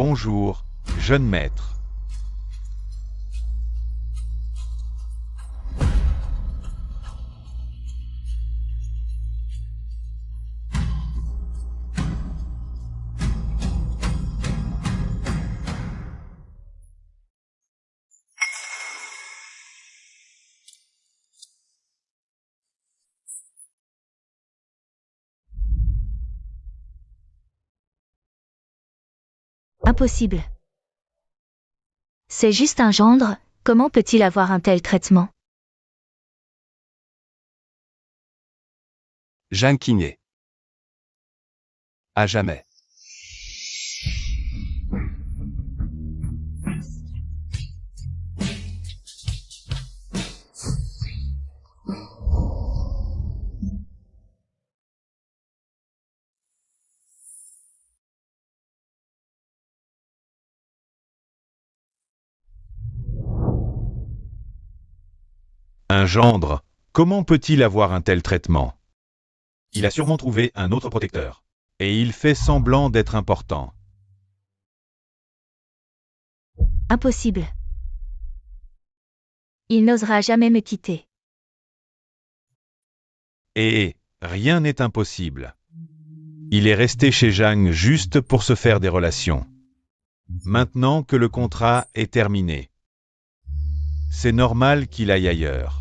Bonjour, jeune maître. Impossible. C'est juste un gendre, comment peut-il avoir un tel traitement? Jeanne Quignet. À jamais. Un gendre, comment peut-il avoir un tel traitement? Il a sûrement trouvé un autre protecteur. Et il fait semblant d'être important. Impossible. Il n'osera jamais me quitter. Et rien n'est impossible. Il est resté chez Jeanne juste pour se faire des relations. Maintenant que le contrat est terminé, c'est normal qu'il aille ailleurs.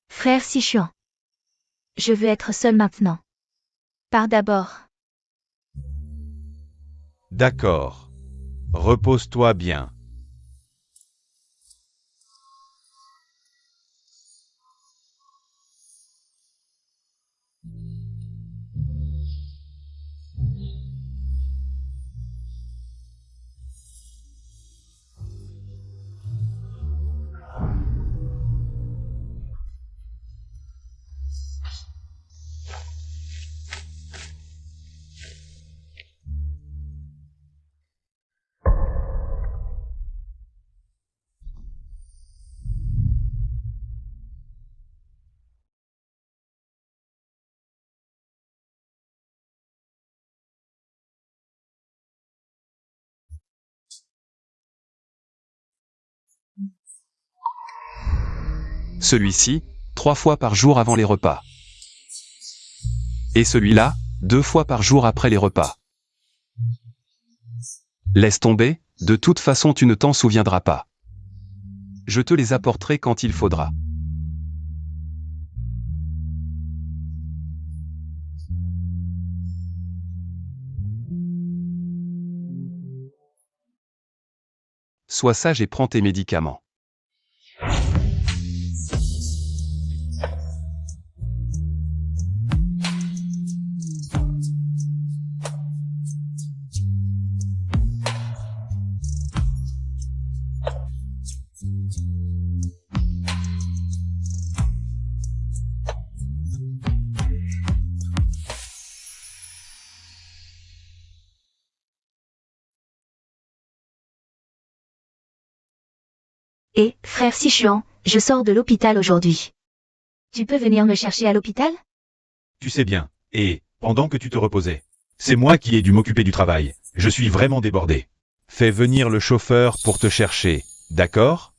Frère Sichuan. Je veux être seul maintenant. Pars d'abord. D'accord. Repose-toi bien. Celui-ci, 3 fois par jour avant les repas. Et celui-là, 2 fois par jour après les repas. Laisse tomber, de toute façon tu ne t'en souviendras pas. Je te les apporterai quand il faudra. Sois sage et prends tes médicaments. Et, frère Sichuan, je sors de l'hôpital aujourd'hui. Tu peux venir me chercher à l'hôpital? Tu sais bien. Et, pendant que tu te reposais, c'est moi qui ai dû m'occuper du travail. Je suis vraiment débordé. Fais venir le chauffeur pour te chercher, d'accord?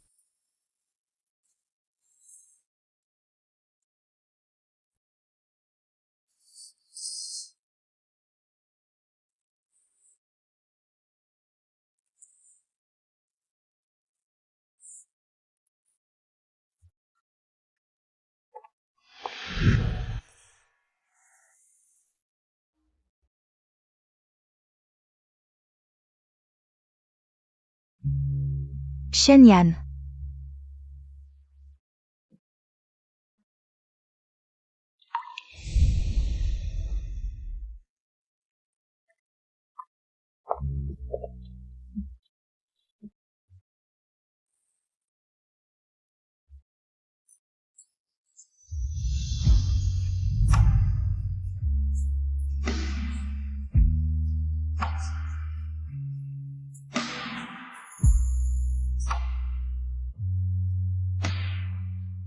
Shenyan.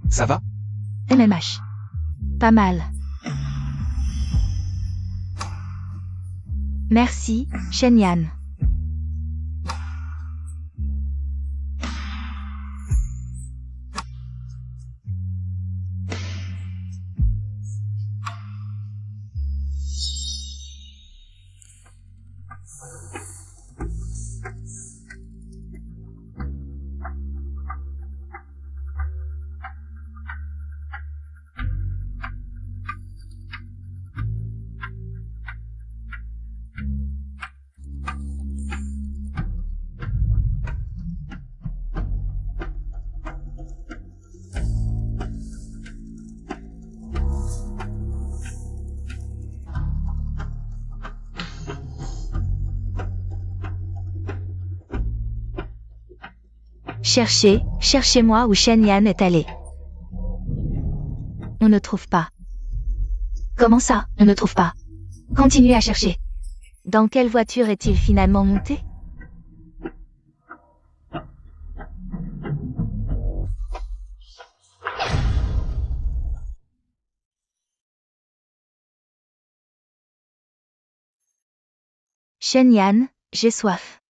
Ça va? MMH. Pas mal. Merci, Shen Yan. Cherchez-moi où Shen Yan est allé. On ne trouve pas. Comment ça, on ne trouve pas? Continuez à chercher. Dans quelle voiture est-il finalement monté? Shen Yan, j'ai soif.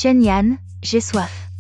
Shen Yan, j'ai soif.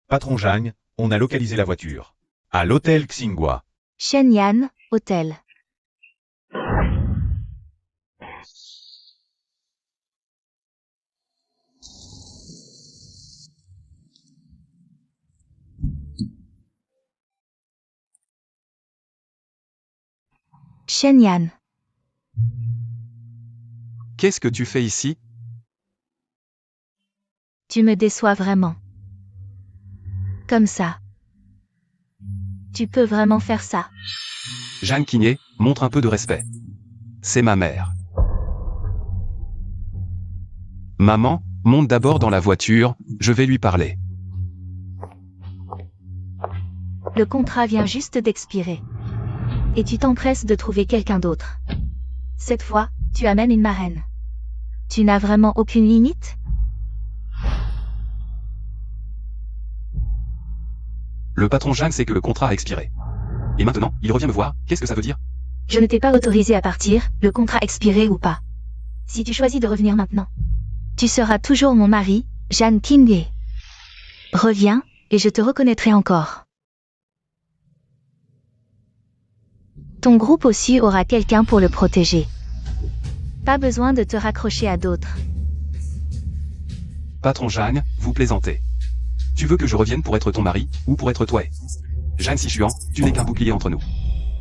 Patron Zhang, on a localisé la voiture. À l'hôtel Xinghua. Shen Yan, hôtel. Shen Yan. Qu'est-ce que tu fais ici? Tu me déçois vraiment. Comme ça. Tu peux vraiment faire ça. Jeanne Quignet, montre un peu de respect. C'est ma mère. Maman, monte d'abord dans la voiture, je vais lui parler. Le contrat vient juste d'expirer. Et tu t'empresses de trouver quelqu'un d'autre. Cette fois, tu amènes une marraine. Tu n'as vraiment aucune limite? Le patron Zhang sait que le contrat a expiré. Et maintenant, il revient me voir, qu'est-ce que ça veut dire? Je ne t'ai pas autorisé à partir, le contrat expiré ou pas. Si tu choisis de revenir maintenant, tu seras toujours mon mari, Jeanne Quignet. Reviens, et je te reconnaîtrai encore. Ton groupe aussi aura quelqu'un pour le protéger. Pas besoin de te raccrocher à d'autres. Patron Zhang, vous plaisantez. Tu veux que je revienne pour être ton mari, ou pour être toi? Jeanne Sichuan, tu n'es qu'un bouclier entre nous.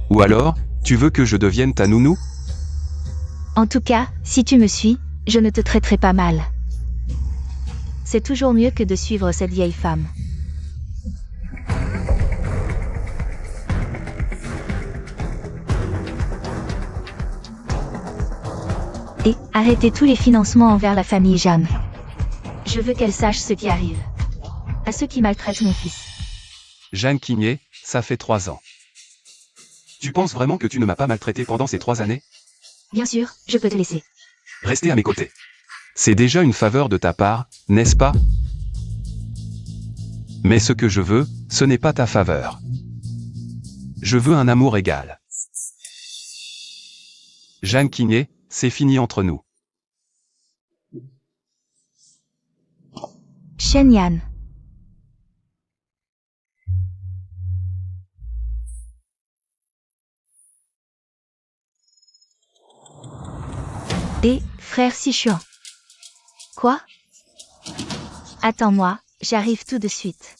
Ou alors, tu veux que je devienne ta nounou? En tout cas, si tu me suis, je ne te traiterai pas mal. C'est toujours mieux que de suivre cette vieille femme. Et arrêtez tous les financements envers la famille Jeanne. Je veux qu'elle sache ce qui arrive. À ceux qui maltraitent mon fils. Jeanne Quigné, ça fait 3 ans. Tu penses vraiment que tu ne m'as pas maltraité pendant ces 3 années? Bien sûr, je peux te laisser. Restez à mes côtés. C'est déjà une faveur de ta part, n'est-ce pas? Mais ce que je veux, ce n'est pas ta faveur. Je veux un amour égal. Jeanne Quigné, c'est fini entre nous. Shen-Yan. Et, frère Sichuan. Quoi? Attends-moi, j'arrive tout de suite.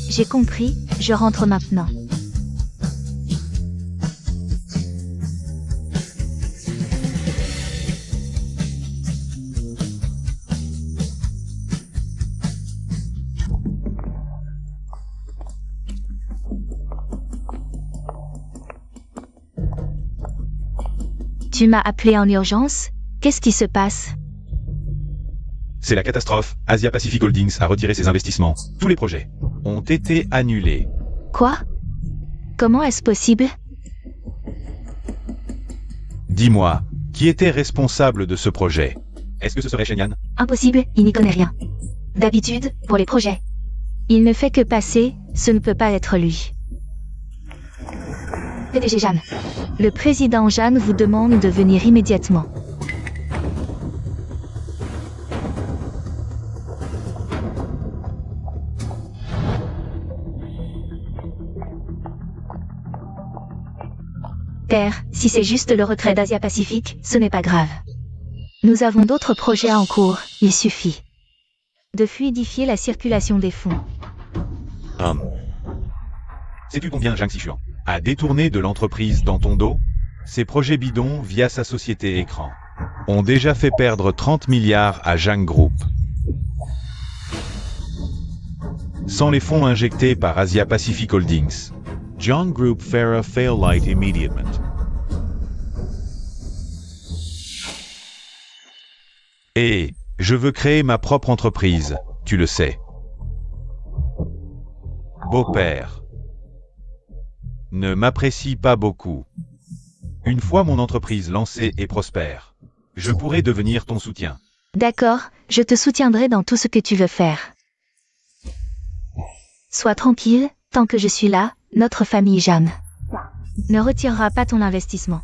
J'ai compris, je rentre maintenant. Tu m'as appelé en urgence? Qu'est-ce qui se passe? C'est la catastrophe. Asia Pacific Holdings a retiré ses investissements. Tous les projets ont été annulés. Quoi? Comment est-ce possible? Dis-moi, qui était responsable de ce projet? Est-ce que ce serait Shen-Yan? Impossible, il n'y connaît rien. D'habitude, pour les projets. Il ne fait que passer, ce ne peut pas être lui. PDG Jeanne. Le président Jeanne vous demande de venir immédiatement. Père, si c'est juste le retrait d'Asia Pacific, ce n'est pas grave. Nous avons d'autres projets en cours, il suffit de fluidifier la circulation des fonds. Sais-tu combien Zhang Sichuan a détourné de l'entreprise dans ton dos? Ses projets bidons via sa société écran ont déjà fait perdre 30 milliards à Zhang Group. Sans les fonds injectés par Asia Pacific Holdings, Zhang Group fera fail light immediately. Et je veux créer ma propre entreprise, tu le sais. Beau-père ne m'apprécie pas beaucoup. Une fois mon entreprise lancée et prospère, je pourrai devenir ton soutien. D'accord, je te soutiendrai dans tout ce que tu veux faire. Sois tranquille, tant que je suis là, notre famille Jeanne ne retirera pas ton investissement.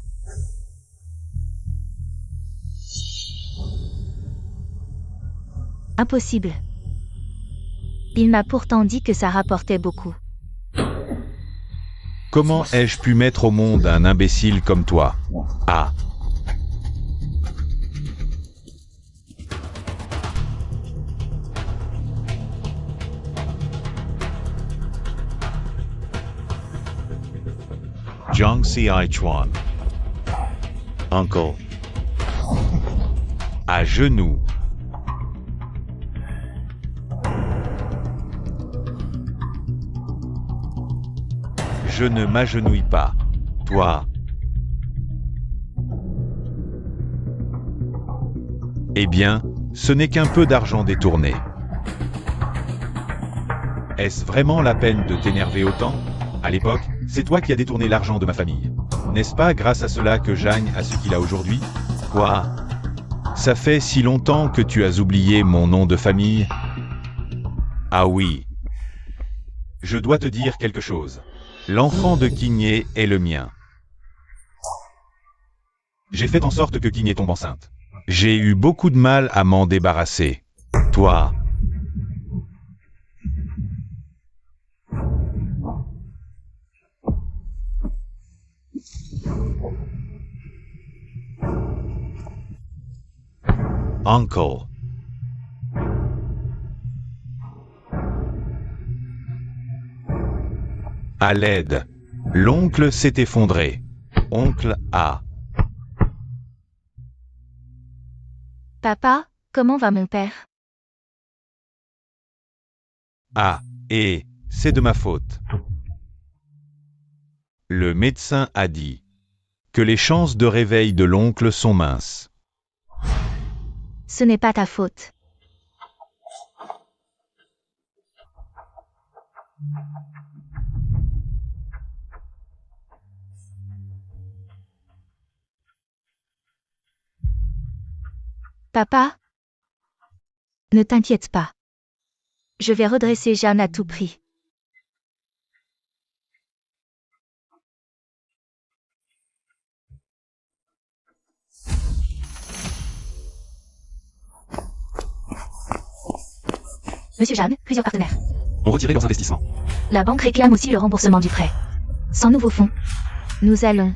Impossible. Il m'a pourtant dit que ça rapportait beaucoup. Comment ai-je pu mettre au monde un imbécile comme toi? Ah. Zhang Sichuan. Uncle. À genoux. Je ne m'agenouille pas. Toi. Eh bien, ce n'est qu'un peu d'argent détourné. Est-ce vraiment la peine de t'énerver autant? À l'époque, c'est toi qui as détourné l'argent de ma famille. N'est-ce pas grâce à cela que Zhang a ce qu'il a aujourd'hui? Quoi? Ça fait si longtemps que tu as oublié mon nom de famille? Ah oui. Je dois te dire quelque chose. L'enfant de Quigné est le mien. J'ai fait en sorte que Quigné tombe enceinte. J'ai eu beaucoup de mal à m'en débarrasser. Toi. Uncle. À l'aide. L'oncle s'est effondré. Oncle A. Papa, comment va mon père? Ah, et c'est de ma faute. Le médecin a dit que les chances de réveil de l'oncle sont minces. Ce n'est pas ta faute. Papa? Ne t'inquiète pas. Je vais redresser Jeanne à tout prix. Monsieur Jeanne, plusieurs partenaires. Ont retiré leurs investissements. La banque réclame aussi le remboursement du prêt. Sans nouveaux fonds, nous allons...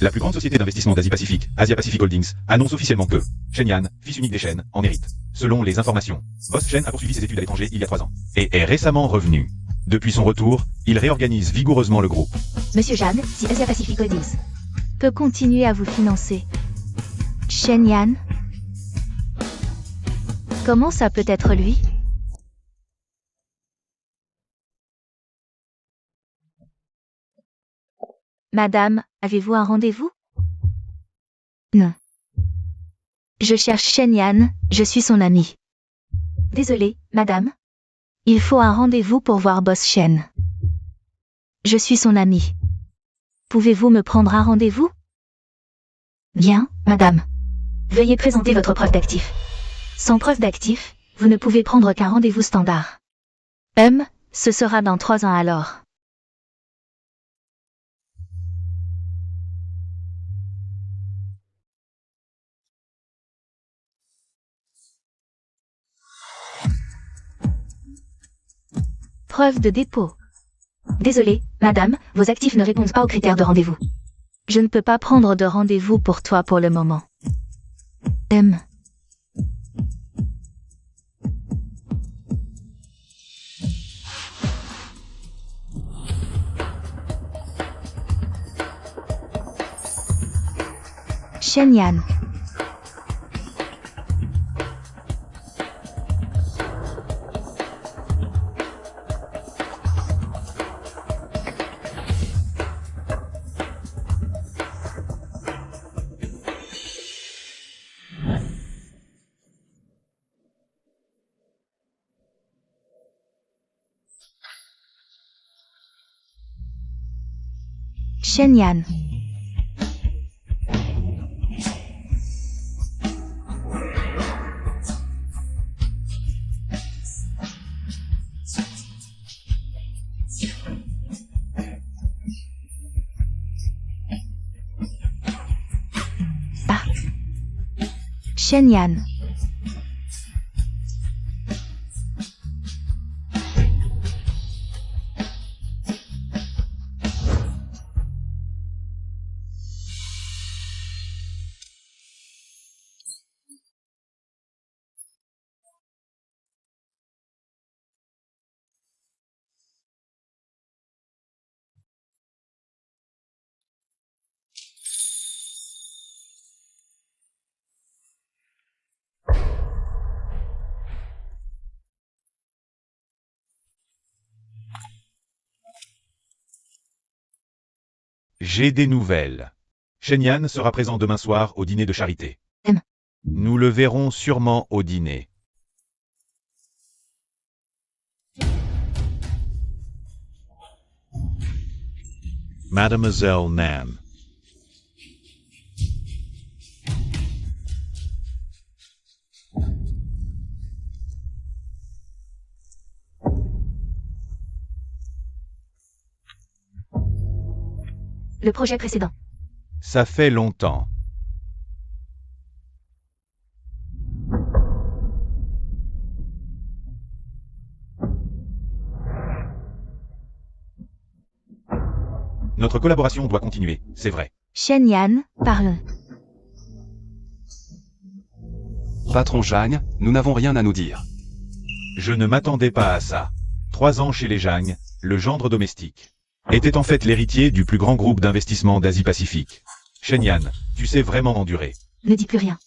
La plus grande société d'investissement d'Asie-Pacifique, Asia Pacific Holdings, annonce officiellement que Shen-Yan, fils unique des Shen, en hérite. Selon les informations, Boss Shen a poursuivi ses études à l'étranger il y a 3 ans et est récemment revenu. Depuis son retour, il réorganise vigoureusement le groupe. Monsieur Jeanne, si Asia Pacific Holdings peut continuer à vous financer. Shen-Yan? Comment ça peut être lui? Madame, avez-vous un rendez-vous? Non. Je cherche Shen-Yan, je suis son amie. Désolée, madame. Il faut un rendez-vous pour voir Boss Shen. Je suis son amie. Pouvez-vous me prendre un rendez-vous? Bien, madame. Veuillez présenter votre preuve d'actif. Sans preuve d'actif, vous ne pouvez prendre qu'un rendez-vous standard. Ce sera dans 3 ans alors. Preuve de dépôt. Désolée, madame, vos actifs ne répondent pas aux critères de rendez-vous. Je ne peux pas prendre de rendez-vous pour toi pour le moment. Shen-Yan. Shen-Yan. Ah. Shen-Yan. J'ai des nouvelles. Shen-Yan sera présent demain soir au dîner de charité. Nous le verrons sûrement au dîner. Mademoiselle Nan. Le projet précédent. Ça fait longtemps. Notre collaboration doit continuer, c'est vrai. Shen Yan, parlons. Patron Zhang, nous n'avons rien à nous dire. Je ne m'attendais pas à ça. 3 ans chez les Zhang, le gendre domestique, était en fait l'héritier du plus grand groupe d'investissement d'Asie-Pacifique. Shen Yan, tu sais vraiment endurer. Ne dis plus rien.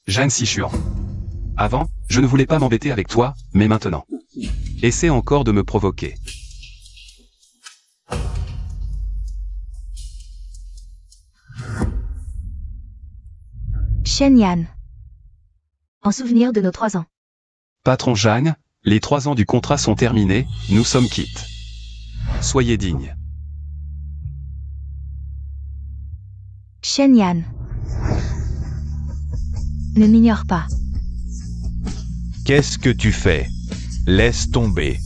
Zhang Xishuan. Avant, je ne voulais pas m'embêter avec toi, mais maintenant. Essaie encore de me provoquer. Shen Yan. En souvenir de nos 3 ans. Patron Zhang, les 3 ans du contrat sont terminés, nous sommes quittes. Soyez digne. Shen Yan. Ne m'ignore pas. Qu'est-ce que tu fais? Laisse tomber.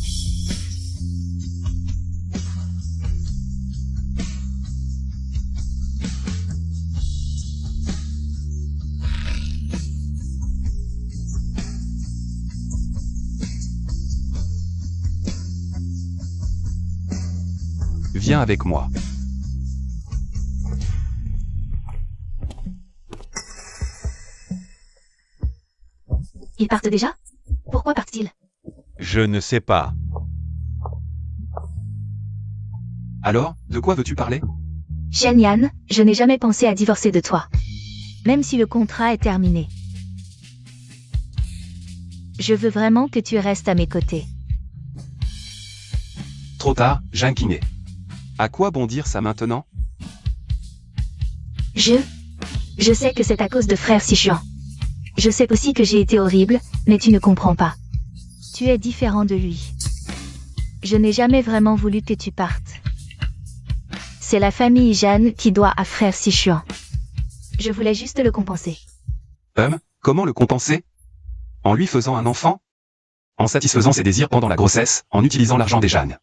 Viens avec moi. Ils partent déjà? Pourquoi partent-ils? Je ne sais pas. Alors, de quoi veux-tu parler? Shen Yan, je n'ai jamais pensé à divorcer de toi. Même si le contrat est terminé. Je veux vraiment que tu restes à mes côtés. Trop tard, Zhang Qinghe. À quoi bon dire ça maintenant? Je sais que c'est à cause de frère Sichuan. Je sais aussi que j'ai été horrible, mais tu ne comprends pas. Tu es différent de lui. Je n'ai jamais vraiment voulu que tu partes. C'est la famille Jeanne qui doit à frère Sichuan. Je voulais juste le compenser. Comment le compenser? En lui faisant un enfant? En satisfaisant ses désirs pendant la grossesse, en utilisant l'argent des Jeanne.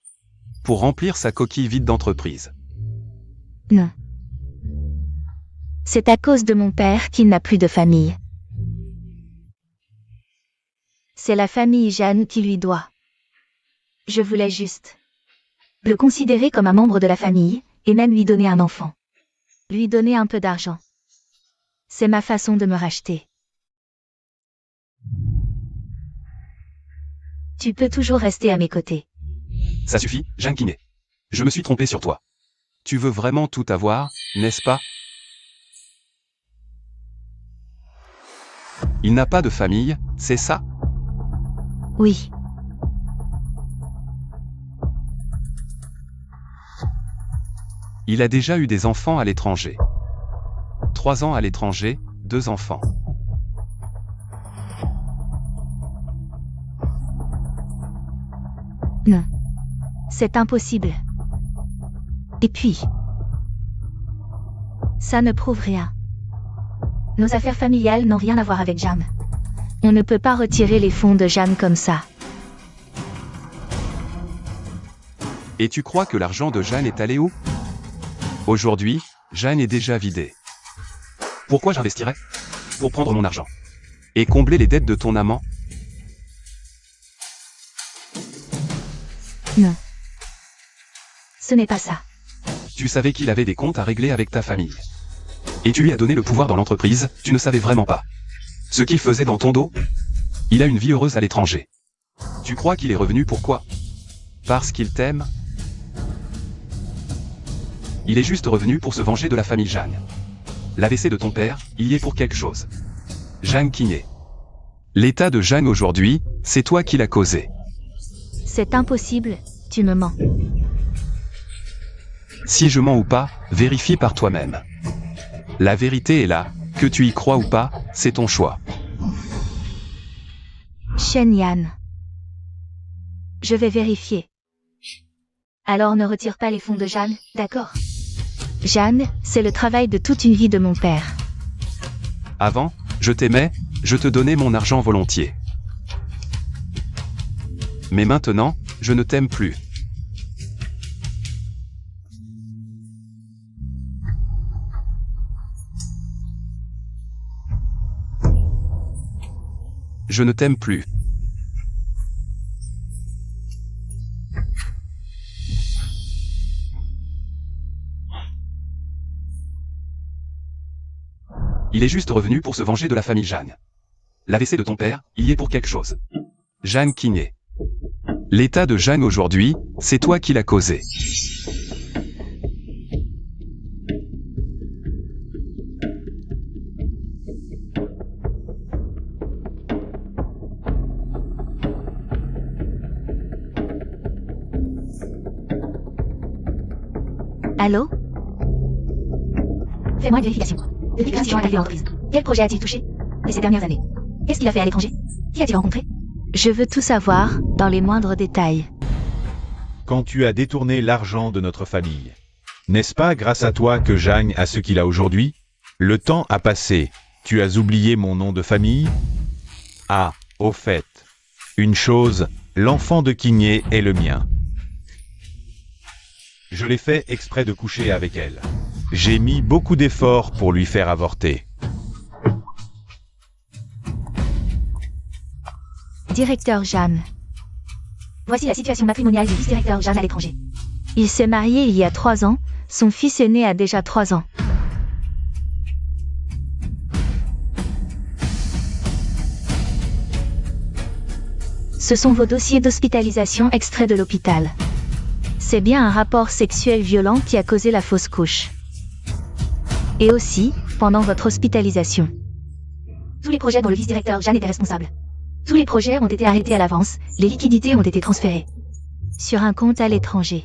Pour remplir sa coquille vide d'entreprise. Non. C'est à cause de mon père qu'il n'a plus de famille. C'est la famille Jeanne qui lui doit. Je voulais juste le considérer comme un membre de la famille, et même lui donner un enfant. Lui donner un peu d'argent. C'est ma façon de me racheter. Tu peux toujours rester à mes côtés. Ça suffit, Zhang Qinghe. Je me suis trompé sur toi. Tu veux vraiment tout avoir, n'est-ce pas? Il n'a pas de famille, c'est ça? Oui. Il a déjà eu des enfants à l'étranger. 3 ans à l'étranger, 2 enfants. Non. C'est impossible. Et puis, ça ne prouve rien. Nos affaires familiales n'ont rien à voir avec Jam. On ne peut pas retirer les fonds de Jam comme ça. Et tu crois que l'argent de Jeanne est allé où? Aujourd'hui, Jeanne est déjà vidée. Pourquoi j'investirais? Pour prendre mon argent. Et combler les dettes de ton amant? Non. Ce n'est pas ça. Tu savais qu'il avait des comptes à régler avec ta famille. Et tu lui as donné le pouvoir dans l'entreprise, tu ne savais vraiment pas. Ce qu'il faisait dans ton dos? Il a une vie heureuse à l'étranger. Tu crois qu'il est revenu pourquoi? Parce qu'il t'aime? Il est juste revenu pour se venger de la famille Jeanne. L'AVC de ton père, il y est pour quelque chose. Zhang Qinghe. L'état de Jeanne aujourd'hui, c'est toi qui l'as causé. C'est impossible, tu me mens. Si je mens ou pas, vérifie par toi-même. La vérité est là, que tu y crois ou pas, c'est ton choix. Shen Yan. Je vais vérifier. Alors ne retire pas les fonds de Jeanne, d'accord? Jeanne, c'est le travail de toute une vie de mon père. Avant, je t'aimais, je te donnais mon argent volontiers. Mais maintenant, je ne t'aime plus. Je ne t'aime plus. Il est juste revenu pour se venger de la famille Jeanne. L'AVC de ton père, il y est pour quelque chose. Jeanne Kingley. L'état de Jeanne aujourd'hui, c'est toi qui l'as causé. Allô? Fais-moi une vérification. Depuis que Jean est arrivé à l'entreprise, quel projet a-t-il touché ces dernières années? Qu'est-ce qu'il a fait à l'étranger? Qui a-t-il rencontré? Je veux tout savoir, dans les moindres détails. Quand tu as détourné l'argent de notre famille, n'est-ce pas grâce à toi que Jeanne a ce qu'il a aujourd'hui? Le temps a passé, tu as oublié mon nom de famille? Ah, au fait, une chose, l'enfant de Kingley est le mien. Je l'ai fait exprès de coucher avec elle. J'ai mis beaucoup d'efforts pour lui faire avorter. Directeur Jeanne. Voici la situation matrimoniale du vice-directeur Jeanne à l'étranger. Il s'est marié il y a 3 ans, son fils aîné a déjà 3 ans. Ce sont vos dossiers d'hospitalisation extraits de l'hôpital. C'est bien un rapport sexuel violent qui a causé la fausse couche. Et aussi, pendant votre hospitalisation. Tous les projets dont le vice-directeur Jeanne était responsable. Tous les projets ont été arrêtés à l'avance, les liquidités ont été transférées. Sur un compte à l'étranger.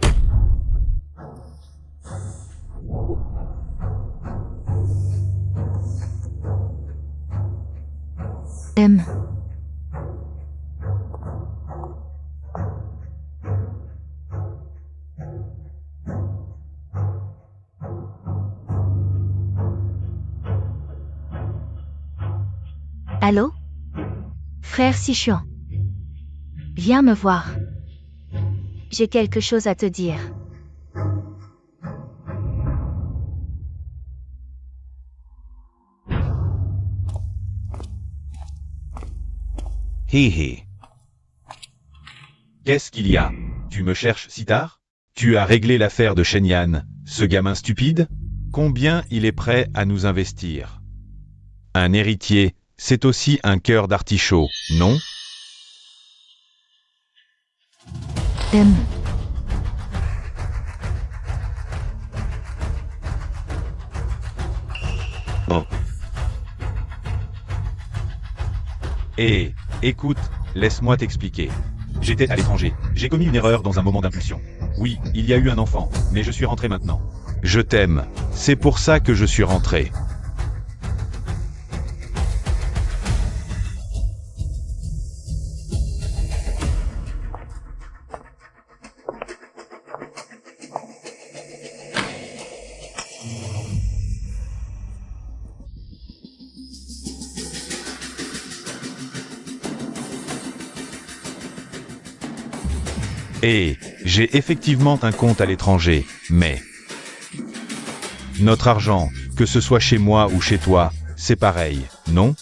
Allô? Frère Sichuan. Viens me voir. J'ai quelque chose à te dire. Hé hé. Qu'est-ce qu'il y a? Tu me cherches si tard? Tu as réglé l'affaire de Shenyang, ce gamin stupide? Combien il est prêt à nous investir? Un héritier, c'est aussi un cœur d'artichaut, non? Oh. Écoute, laisse-moi t'expliquer. J'étais à l'étranger. J'ai commis une erreur dans un moment d'impulsion. Oui, il y a eu un enfant, mais je suis rentré maintenant. Je t'aime. C'est pour ça que je suis rentré. Et j'ai effectivement un compte à l'étranger, mais notre argent, que ce soit chez moi ou chez toi, c'est pareil, non?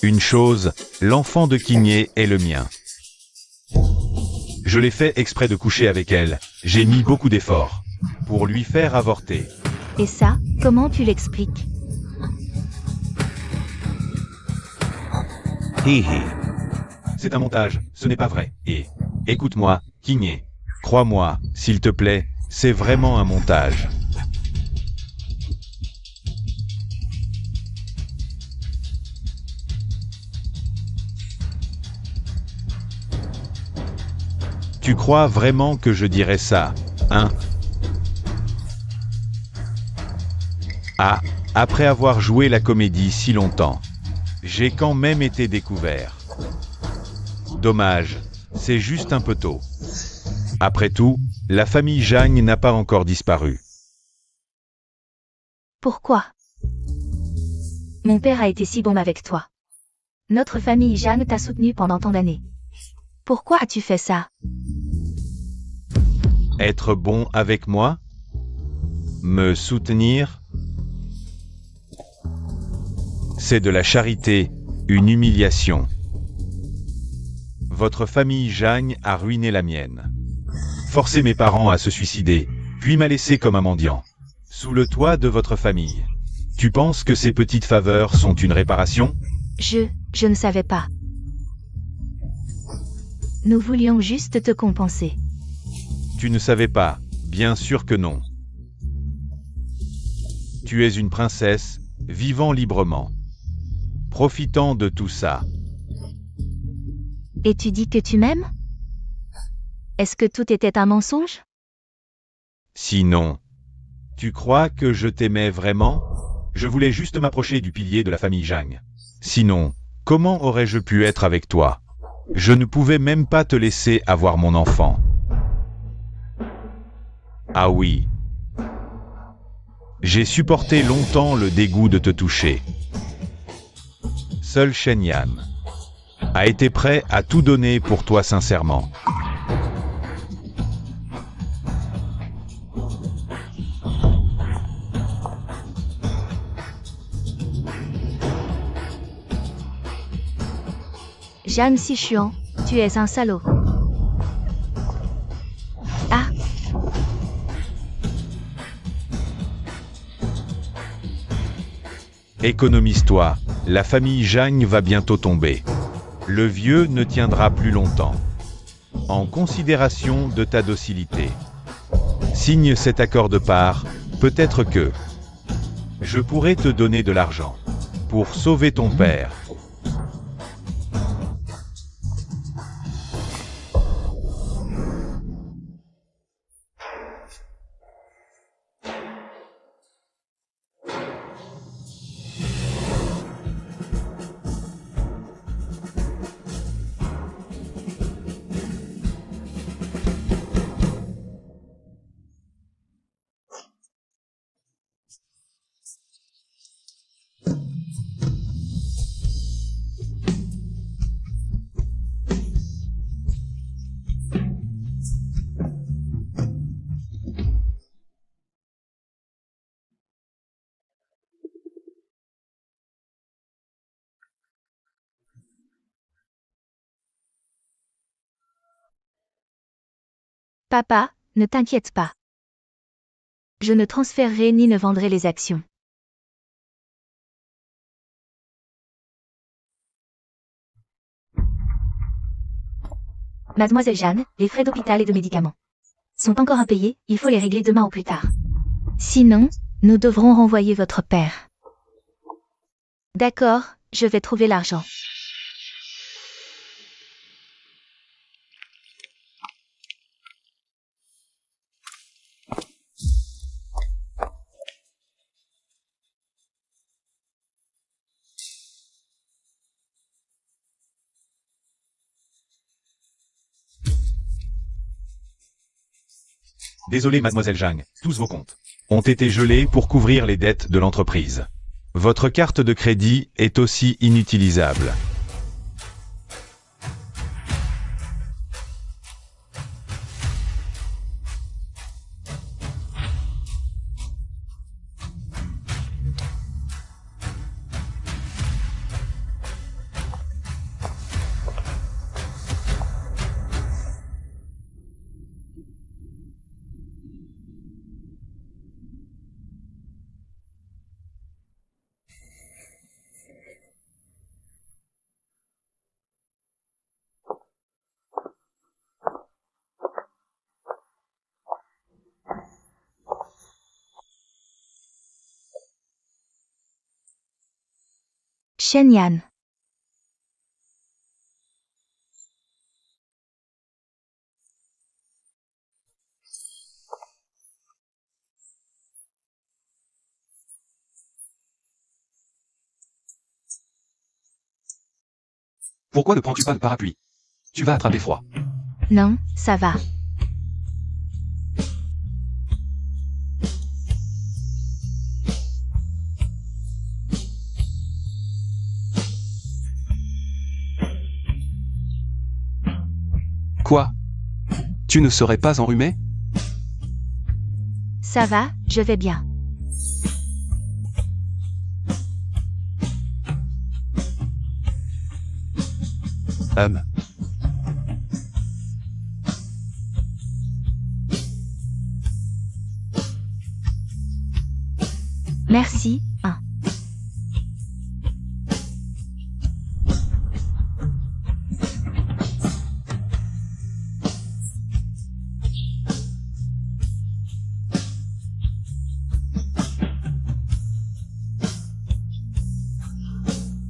Une chose, l'enfant de Kingley est le mien. Je l'ai fait exprès de coucher avec elle, j'ai mis beaucoup d'efforts pour lui faire avorter. Et ça, comment tu l'expliques? Hé hé. C'est un montage, ce n'est pas vrai. Et écoute-moi, Kingley. Crois-moi, s'il te plaît, c'est vraiment un montage. Tu crois vraiment que je dirais ça, hein? Ah, après avoir joué la comédie si longtemps, j'ai quand même été découvert. Dommage, c'est juste un peu tôt. Après tout, la famille Jeanne n'a pas encore disparu. Pourquoi? Mon père a été si bon avec toi. Notre famille Jeanne t'a soutenu pendant tant d'années. Pourquoi as-tu fait ça? Être bon avec moi? Me soutenir? C'est de la charité, une humiliation. Votre famille Jeanne a ruiné la mienne. Forcé mes parents à se suicider, puis m'a laissé comme un mendiant. Sous le toit de votre famille. Tu penses que ces petites faveurs sont une réparation? Je ne savais pas. Nous voulions juste te compenser. Tu ne savais pas, bien sûr que non. Tu es une princesse, vivant librement. Profitant de tout ça. Et tu dis que tu m'aimes? Est-ce que tout était un mensonge? Sinon, tu crois que je t'aimais vraiment? Je voulais juste m'approcher du pilier de la famille Zhang. Sinon, comment aurais-je pu être avec toi? Je ne pouvais même pas te laisser avoir mon enfant. Ah oui. J'ai supporté longtemps le dégoût de te toucher. Seul Shen Yan a été prêt à tout donner pour toi sincèrement. Zhang Xishuan, tu es un salaud. Ah! Économise-toi, la famille Zhang va bientôt tomber. Le vieux ne tiendra plus longtemps. En considération de ta docilité. Signe cet accord de part, peut-être que je pourrais te donner de l'argent pour sauver ton père. Papa, ne t'inquiète pas. Je ne transférerai ni ne vendrai les actions. Mademoiselle Jeanne, les frais d'hôpital et de médicaments sont encore impayés, il faut les régler demain ou plus tard. Sinon, nous devrons renvoyer votre père. D'accord, je vais trouver l'argent. Désolé mademoiselle Zhang, tous vos comptes ont été gelés pour couvrir les dettes de l'entreprise. Votre carte de crédit est aussi inutilisable. Shen Yan. Pourquoi ne prends-tu pas de parapluie? Tu vas attraper froid. Non, ça va. Quoi? Tu ne serais pas enrhumé? Ça va, je vais bien. Merci, hein.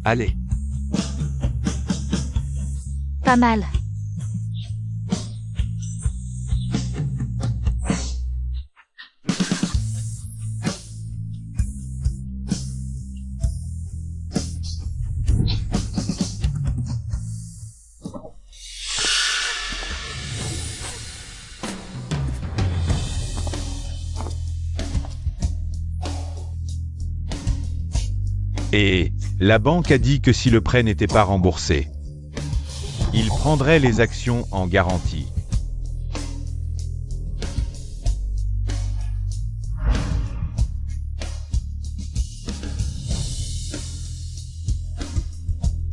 Allez, Pas mal. Et la banque a dit que si le prêt n'était pas remboursé, il prendrait les actions en garantie.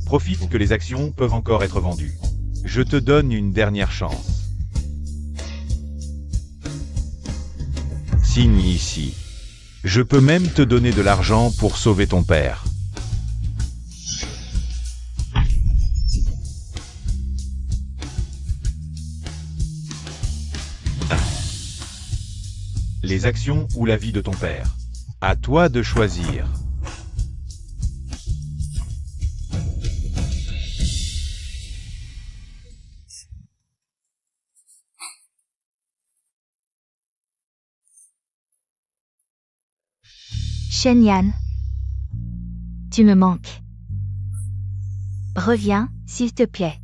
Profite que les actions peuvent encore être vendues. Je te donne une dernière chance. Signe ici. Je peux même te donner de l'argent pour sauver ton père. Les actions ou la vie de ton père. À toi de choisir. Shen-Yan. Tu me manques. Reviens, s'il te plaît.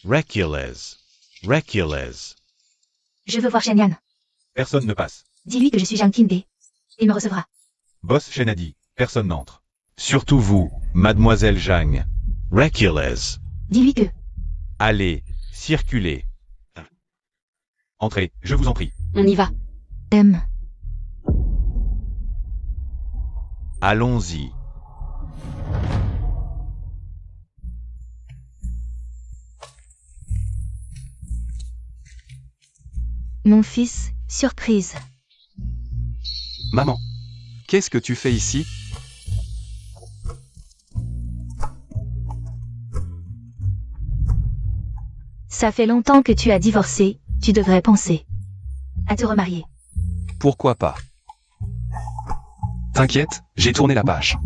Reculez. Reculez. Je veux voir Shen-Yan. Personne ne passe. Dis-lui que je suis Zhang Qingde. Il me recevra. Boss Shen a dit. Personne n'entre. Surtout vous, mademoiselle Zhang. Reculez. Dis-lui que... Allez, circulez. Entrez, je vous en prie. On y va. Allons-y. Mon fils, surprise. maman. Qu'est-ce que tu fais ici? Ça fait longtemps que tu as divorcé, tu devrais penser à te remarier. Pourquoi pas? T'inquiète, j'ai tourné la page.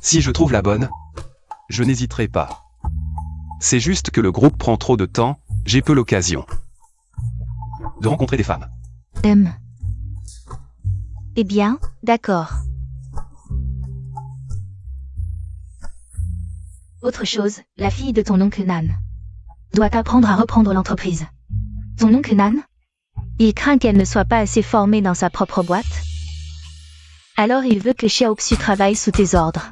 Si je trouve la bonne, je n'hésiterai pas. C'est juste que le groupe prend trop de temps, j'ai peu l'occasion de rencontrer des femmes. Eh bien, d'accord. Autre chose, la fille de ton oncle Nan doit apprendre à reprendre l'entreprise. Ton oncle Nan? Il craint qu'elle ne soit pas assez formée dans sa propre boîte. Alors il veut que Xiaoxu travaille sous tes ordres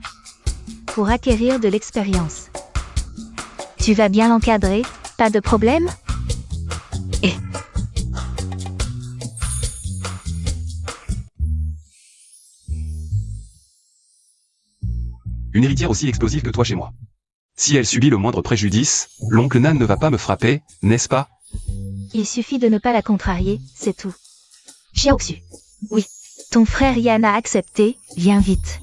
pour acquérir de l'expérience. Tu vas bien l'encadrer, pas de problème? Eh. Une héritière aussi explosive que toi chez moi. Si elle subit le moindre préjudice, l'oncle Nan ne va pas me frapper, n'est-ce pas? Il suffit de ne pas la contrarier, c'est tout. Xiaoxu. Oui. Ton frère Yan a accepté, viens vite.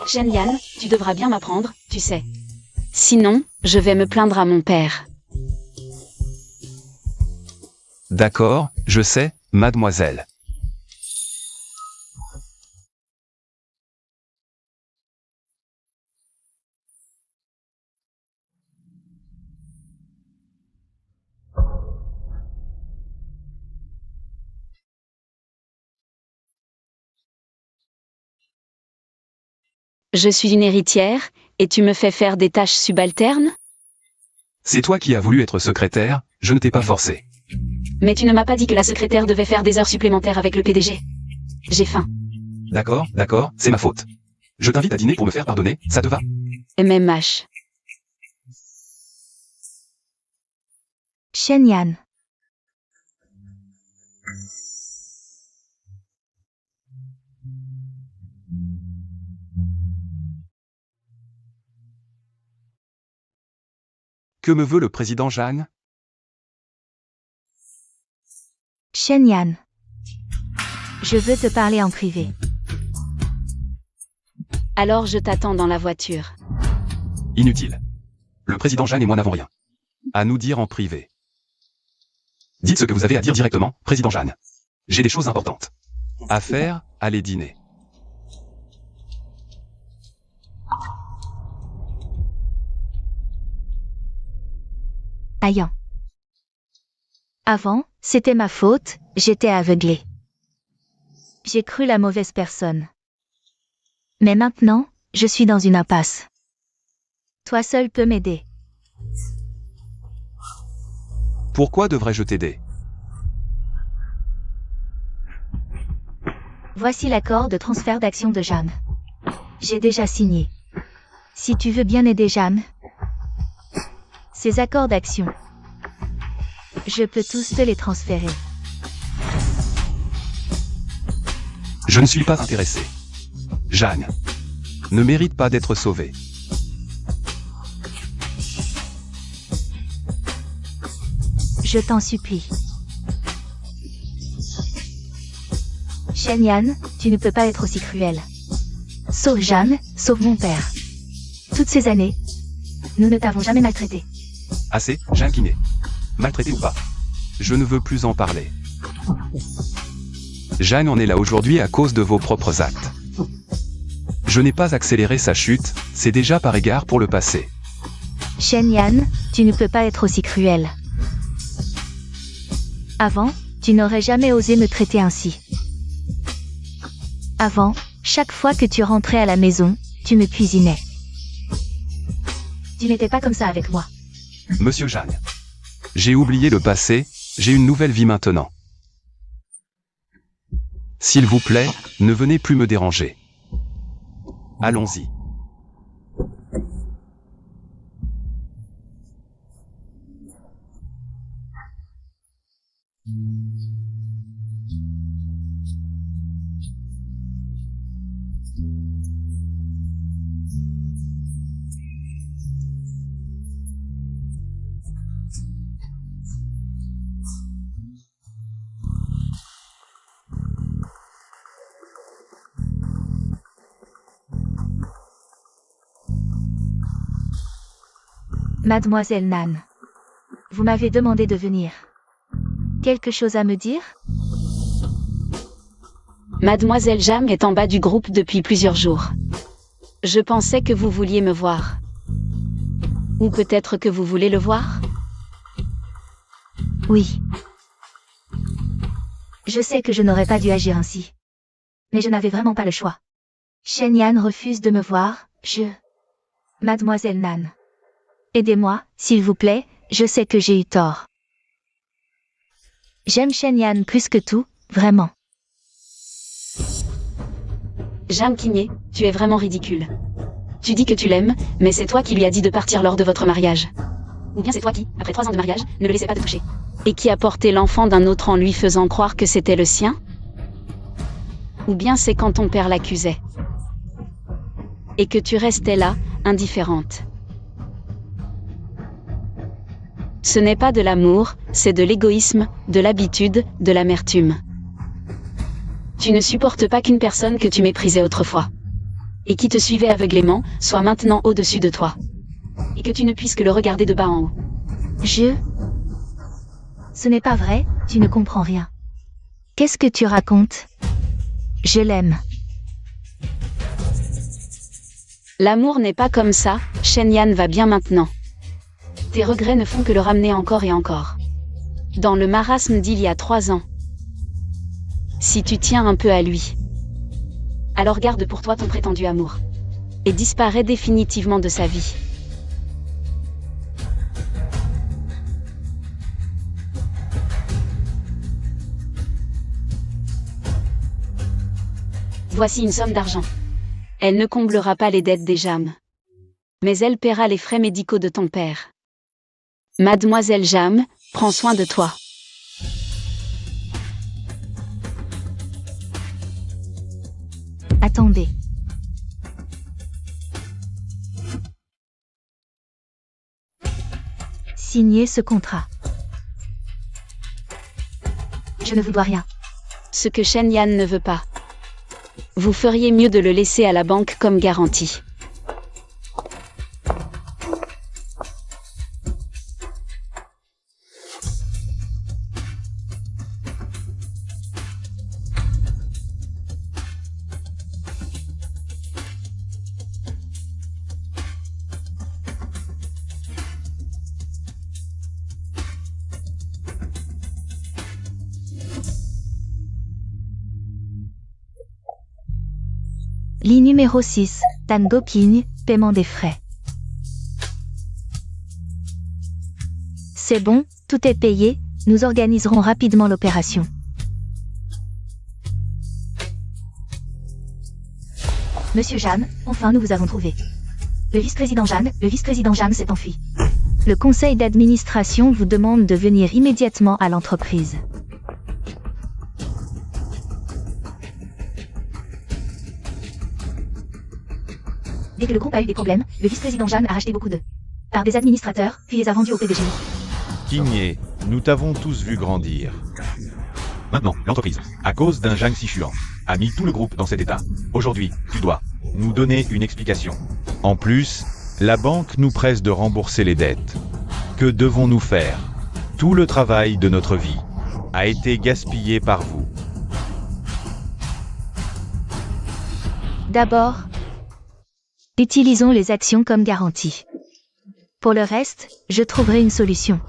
Shen-Yan, tu devras bien m'apprendre, tu sais. Sinon, je vais me plaindre à mon père. D'accord, je sais, mademoiselle. Je suis une héritière, et tu me fais faire des tâches subalternes? C'est toi qui as voulu être secrétaire, je ne t'ai pas forcé. Mais tu ne m'as pas dit que la secrétaire devait faire des heures supplémentaires avec le PDG. J'ai faim. D'accord, c'est ma faute. Je t'invite à dîner pour me faire pardonner, ça te va? MMH. Shen Yan. Que me veut le président Zhang? Shen Yan. Je veux te parler en privé. Alors je t'attends dans la voiture. Inutile. Le président Zhang et moi n'avons rien à nous dire en privé. Dites ce que vous avez à dire directement, président Zhang. J'ai des choses importantes à faire, allez dîner. Ayan. Avant, c'était ma faute, j'étais aveuglée. J'ai cru la mauvaise personne. Mais maintenant, je suis dans une impasse. Toi seul peux m'aider. Pourquoi devrais-je t'aider? Voici l'accord de transfert d'action de Jam. J'ai déjà signé. Si tu veux bien aider Jam, ces accords d'action, je peux tous te les transférer. Je ne suis pas intéressé. Zhang ne mérite pas d'être sauvé. Je t'en supplie. Shen Yan, tu ne peux pas être aussi cruel. Sauve Jam, sauve mon père. Toutes ces années, nous ne t'avons jamais maltraité. Assez, Zhang Qiné. Maltraité ou pas, je ne veux plus en parler. Zhang en est là aujourd'hui à cause de vos propres actes. Je n'ai pas accéléré sa chute, c'est déjà par égard pour le passé. Shen Yan, tu ne peux pas être aussi cruel. Avant, tu n'aurais jamais osé me traiter ainsi. Avant, chaque fois que tu rentrais à la maison, tu me cuisinais. Tu n'étais pas comme ça avec moi. Monsieur Zhang, j'ai oublié le passé, j'ai une nouvelle vie maintenant. S'il vous plaît, ne venez plus me déranger. Allons-y. Mademoiselle Nan. Vous m'avez demandé de venir. Quelque chose à me dire? Mademoiselle Jam est en bas du groupe depuis plusieurs jours. Je pensais que vous vouliez me voir. Ou peut-être que vous voulez le voir? Oui. Je sais que je n'aurais pas dû agir ainsi. Mais je n'avais vraiment pas le choix. Shen Yan refuse de me voir, Mademoiselle Nan. Aidez-moi, s'il vous plaît, je sais que j'ai eu tort. J'aime Shen Yan plus que tout, vraiment. Jam Qiné, tu es vraiment ridicule. Tu dis que tu l'aimes, mais c'est toi qui lui as dit de partir lors de votre mariage. Ou bien c'est toi qui, après 3 ans de mariage, ne le laissais pas te toucher. Et qui a porté l'enfant d'un autre en lui faisant croire que c'était le sien? Ou bien c'est quand ton père l'accusait. Et que tu restais là, indifférente. Ce n'est pas de l'amour, c'est de l'égoïsme, de l'habitude, de l'amertume. Tu ne supportes pas qu'une personne que tu méprisais autrefois, et qui te suivait aveuglément, soit maintenant au-dessus de toi. Et que tu ne puisses que le regarder de bas en haut. Ce n'est pas vrai, tu ne comprends rien. Qu'est-ce que tu racontes? Je l'aime. L'amour n'est pas comme ça, Shen Yan va bien maintenant. Tes regrets ne font que le ramener encore et encore. Dans le marasme d'il y a 3 ans. Si tu tiens un peu à lui, alors garde pour toi ton prétendu amour. et disparaît définitivement de sa vie. Voici une somme d'argent. Elle ne comblera pas les dettes des Jam. Mais elle paiera les frais médicaux de ton père. Mademoiselle Jam, prends soin de toi. Attendez. Signez ce contrat. Je ne vous dois rien. Ce que Shen Yan ne veut pas. Vous feriez mieux de le laisser à la banque comme garantie. Ligne numéro 6, Tango King, paiement des frais. C'est bon, tout est payé, nous organiserons rapidement l'opération. Monsieur Jam, enfin nous vous avons trouvé. Le vice-président Jam s'est enfui. Le conseil d'administration vous demande de venir immédiatement à l'entreprise. Dès que le groupe a eu des problèmes, le vice-président Jam a racheté beaucoup de par des administrateurs, puis les a vendus au PDG. King, nous t'avons tous vu grandir. Maintenant, l'entreprise, à cause d'un Zhang Sichuan, a mis tout le groupe dans cet état. Aujourd'hui, tu dois nous donner une explication. En plus, la banque nous presse de rembourser les dettes. Que devons-nous faire? Tout le travail de notre vie a été gaspillé par vous. D'abord, utilisons les actions comme garantie. Pour le reste, je trouverai une solution.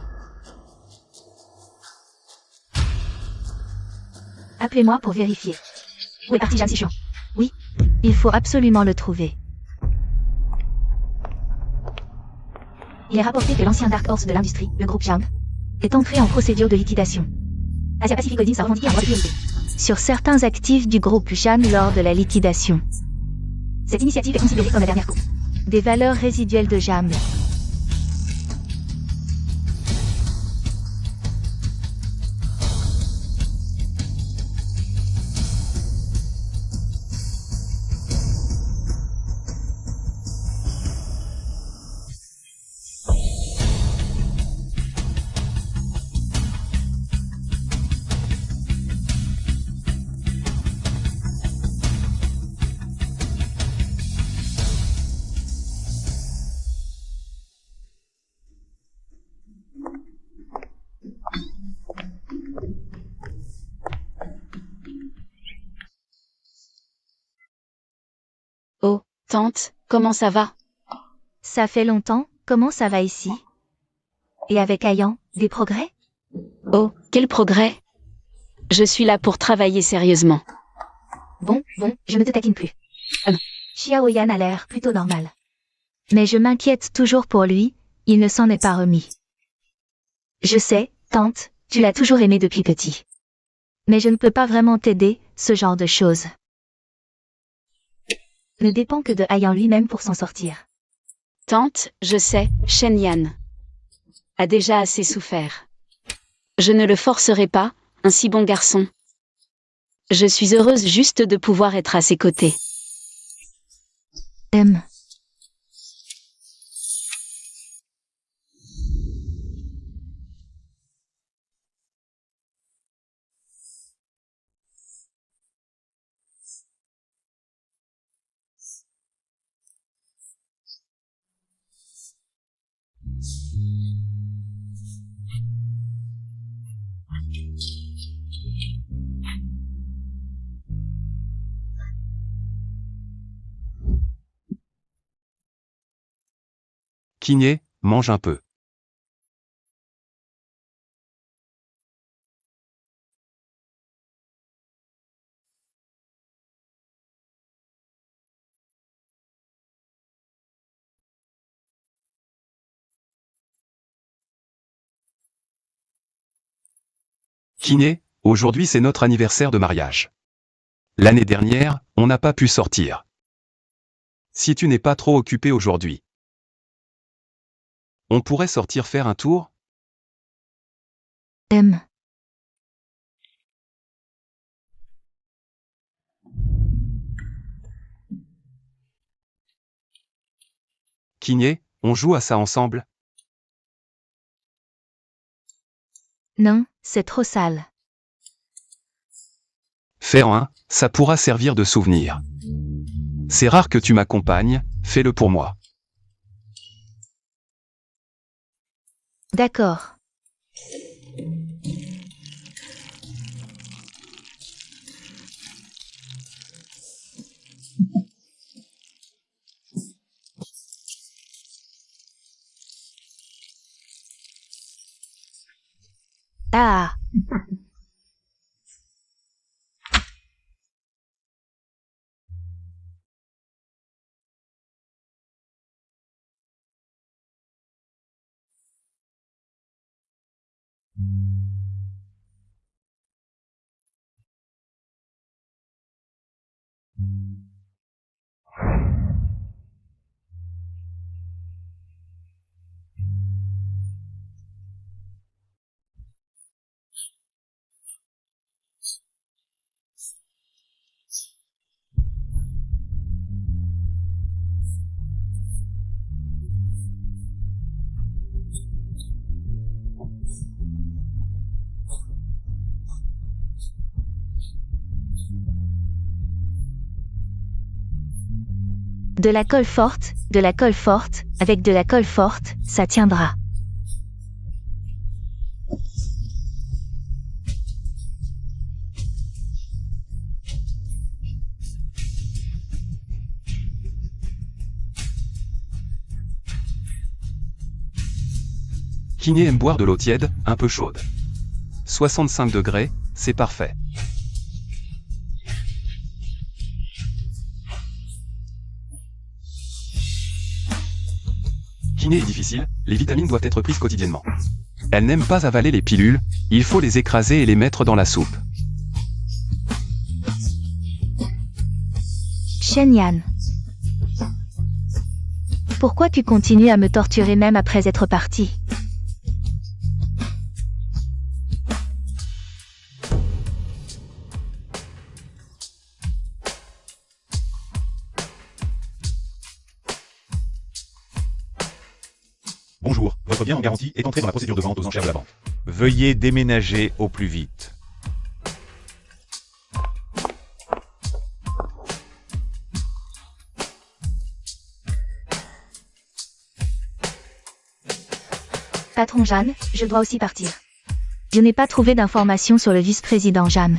Appelez-moi pour vérifier. Où est parti Zhang Sichuan? Oui, il faut absolument le trouver. Il est rapporté que l'ancien Dark Horse de l'industrie, le groupe Jam, est entré en procédure de liquidation. Asia Pacific Holdings a revendiqué un droit de priorité sur certains actifs du groupe Jam lors de la liquidation. Cette initiative est considérée comme la dernière coupe des valeurs résiduelles de Jam. Oh, tante, comment ça va? Ça fait longtemps, comment ça va ici? Et avec Ayan, des progrès? Oh, quel progrès! Je suis là pour travailler sérieusement. Bon, je ne te taquine plus. Xiaoyan a l'air plutôt normal. Mais je m'inquiète toujours pour lui, il ne s'en est pas remis. Je sais, tante, tu l'as toujours aimé depuis petit. Mais je ne peux pas vraiment t'aider, ce genre de choses ne dépend que de Ayan lui-même pour s'en sortir. Tante, je sais, Shen Yan a déjà assez souffert. Je ne le forcerai pas, un si bon garçon. Je suis heureuse juste de pouvoir être à ses côtés. King, mange un peu. Kiné, aujourd'hui c'est notre anniversaire de mariage. L'année dernière, on n'a pas pu sortir. Si tu n'es pas trop occupé aujourd'hui, on pourrait sortir faire un tour? M. Kiné, on joue à ça ensemble? Non, c'est trop sale. Faire un, ça pourra servir de souvenir. C'est rare que tu m'accompagnes, fais-le pour moi. D'accord. Ah. De la colle forte, avec de la colle forte, ça tiendra. Kiné aime boire de l'eau tiède, un peu chaude. 65 degrés, c'est parfait. Kiné est difficile, les vitamines doivent être prises quotidiennement. Elle n'aime pas avaler les pilules, il faut les écraser et les mettre dans la soupe. Shen-Yan. Pourquoi tu continues à me torturer même après être parti? Bonjour, votre bien en garantie est entré dans la procédure de vente aux enchères de la banque. Veuillez déménager au plus vite. Patron Jeanne, je dois aussi partir. Je n'ai pas trouvé d'informations sur le vice-président Jeanne.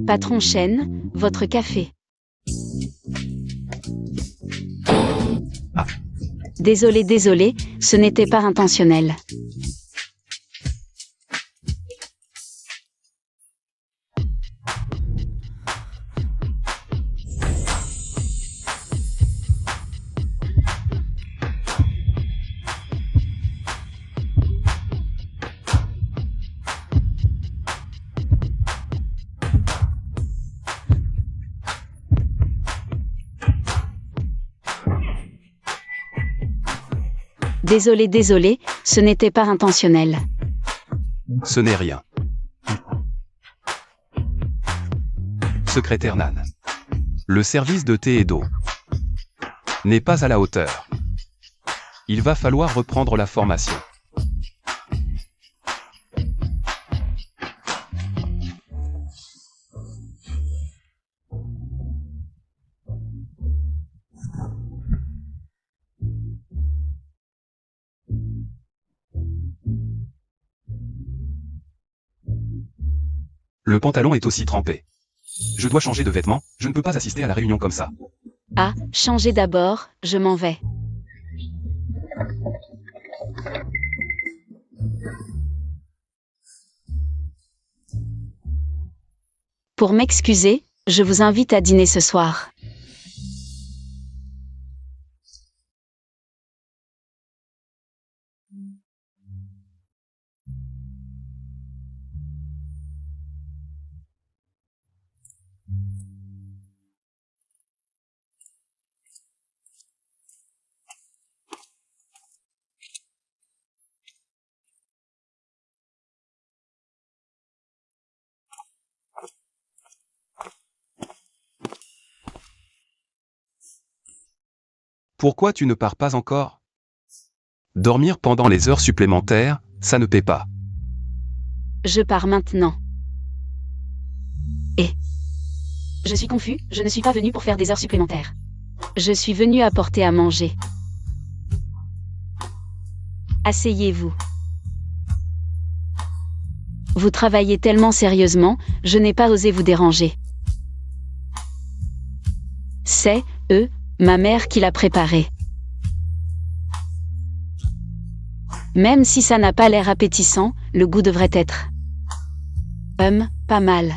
Patron Chen, votre café. Ah. Désolé, ce n'était pas intentionnel. Désolé, ce n'était pas intentionnel. Ce n'est rien. Secrétaire Nan. Le service de thé et d'eau n'est pas à la hauteur. Il va falloir reprendre la formation. Le pantalon est aussi trempé. Je dois changer de vêtements, je ne peux pas assister à la réunion comme ça. Ah, changez d'abord, je m'en vais. Pour m'excuser, je vous invite à dîner ce soir. Pourquoi tu ne pars pas encore? Dormir pendant les heures supplémentaires, ça ne paie pas. Je pars maintenant. Et je suis confus, je ne suis pas venu pour faire des heures supplémentaires. Je suis venu apporter à manger. Asseyez-vous. Vous travaillez tellement sérieusement, je n'ai pas osé vous déranger. C'est, ma mère qui l'a préparé. Même si ça n'a pas l'air appétissant, le goût devrait être. Pas mal.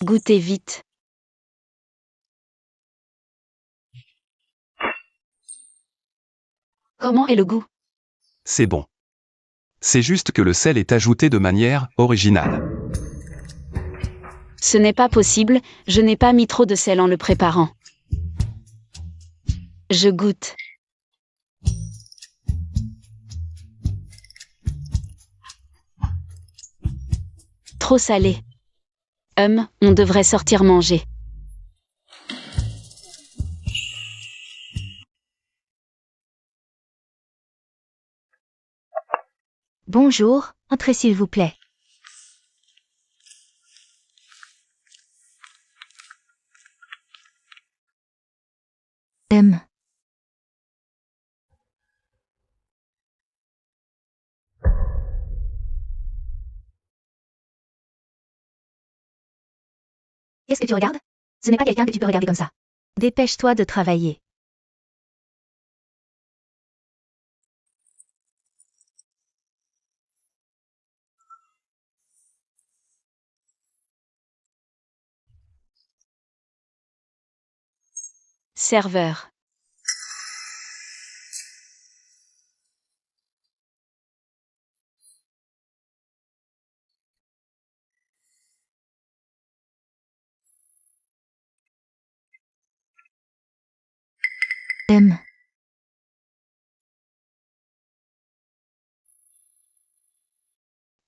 Goûtez vite. Comment est le goût? C'est bon. C'est juste que le sel est ajouté de manière originale. Ce n'est pas possible, je n'ai pas mis trop de sel en le préparant. Je goûte. Trop salé. On devrait sortir manger. Bonjour, entrez s'il vous plaît. Qu'est-ce que tu regardes? Ce n'est pas quelqu'un que tu peux regarder comme ça. Dépêche-toi de travailler. Serveur.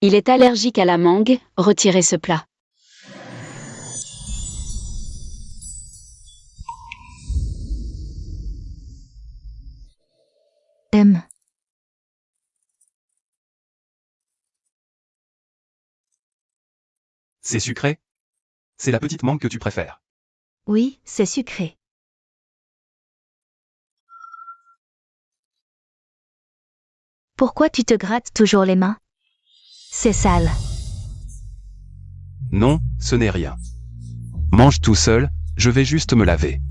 Il est allergique à la mangue, retirez ce plat. C'est sucré? C'est la petite mangue que tu préfères. Oui, c'est sucré. Pourquoi tu te grattes toujours les mains? C'est sale. Non, ce n'est rien. Mange tout seul, je vais juste me laver.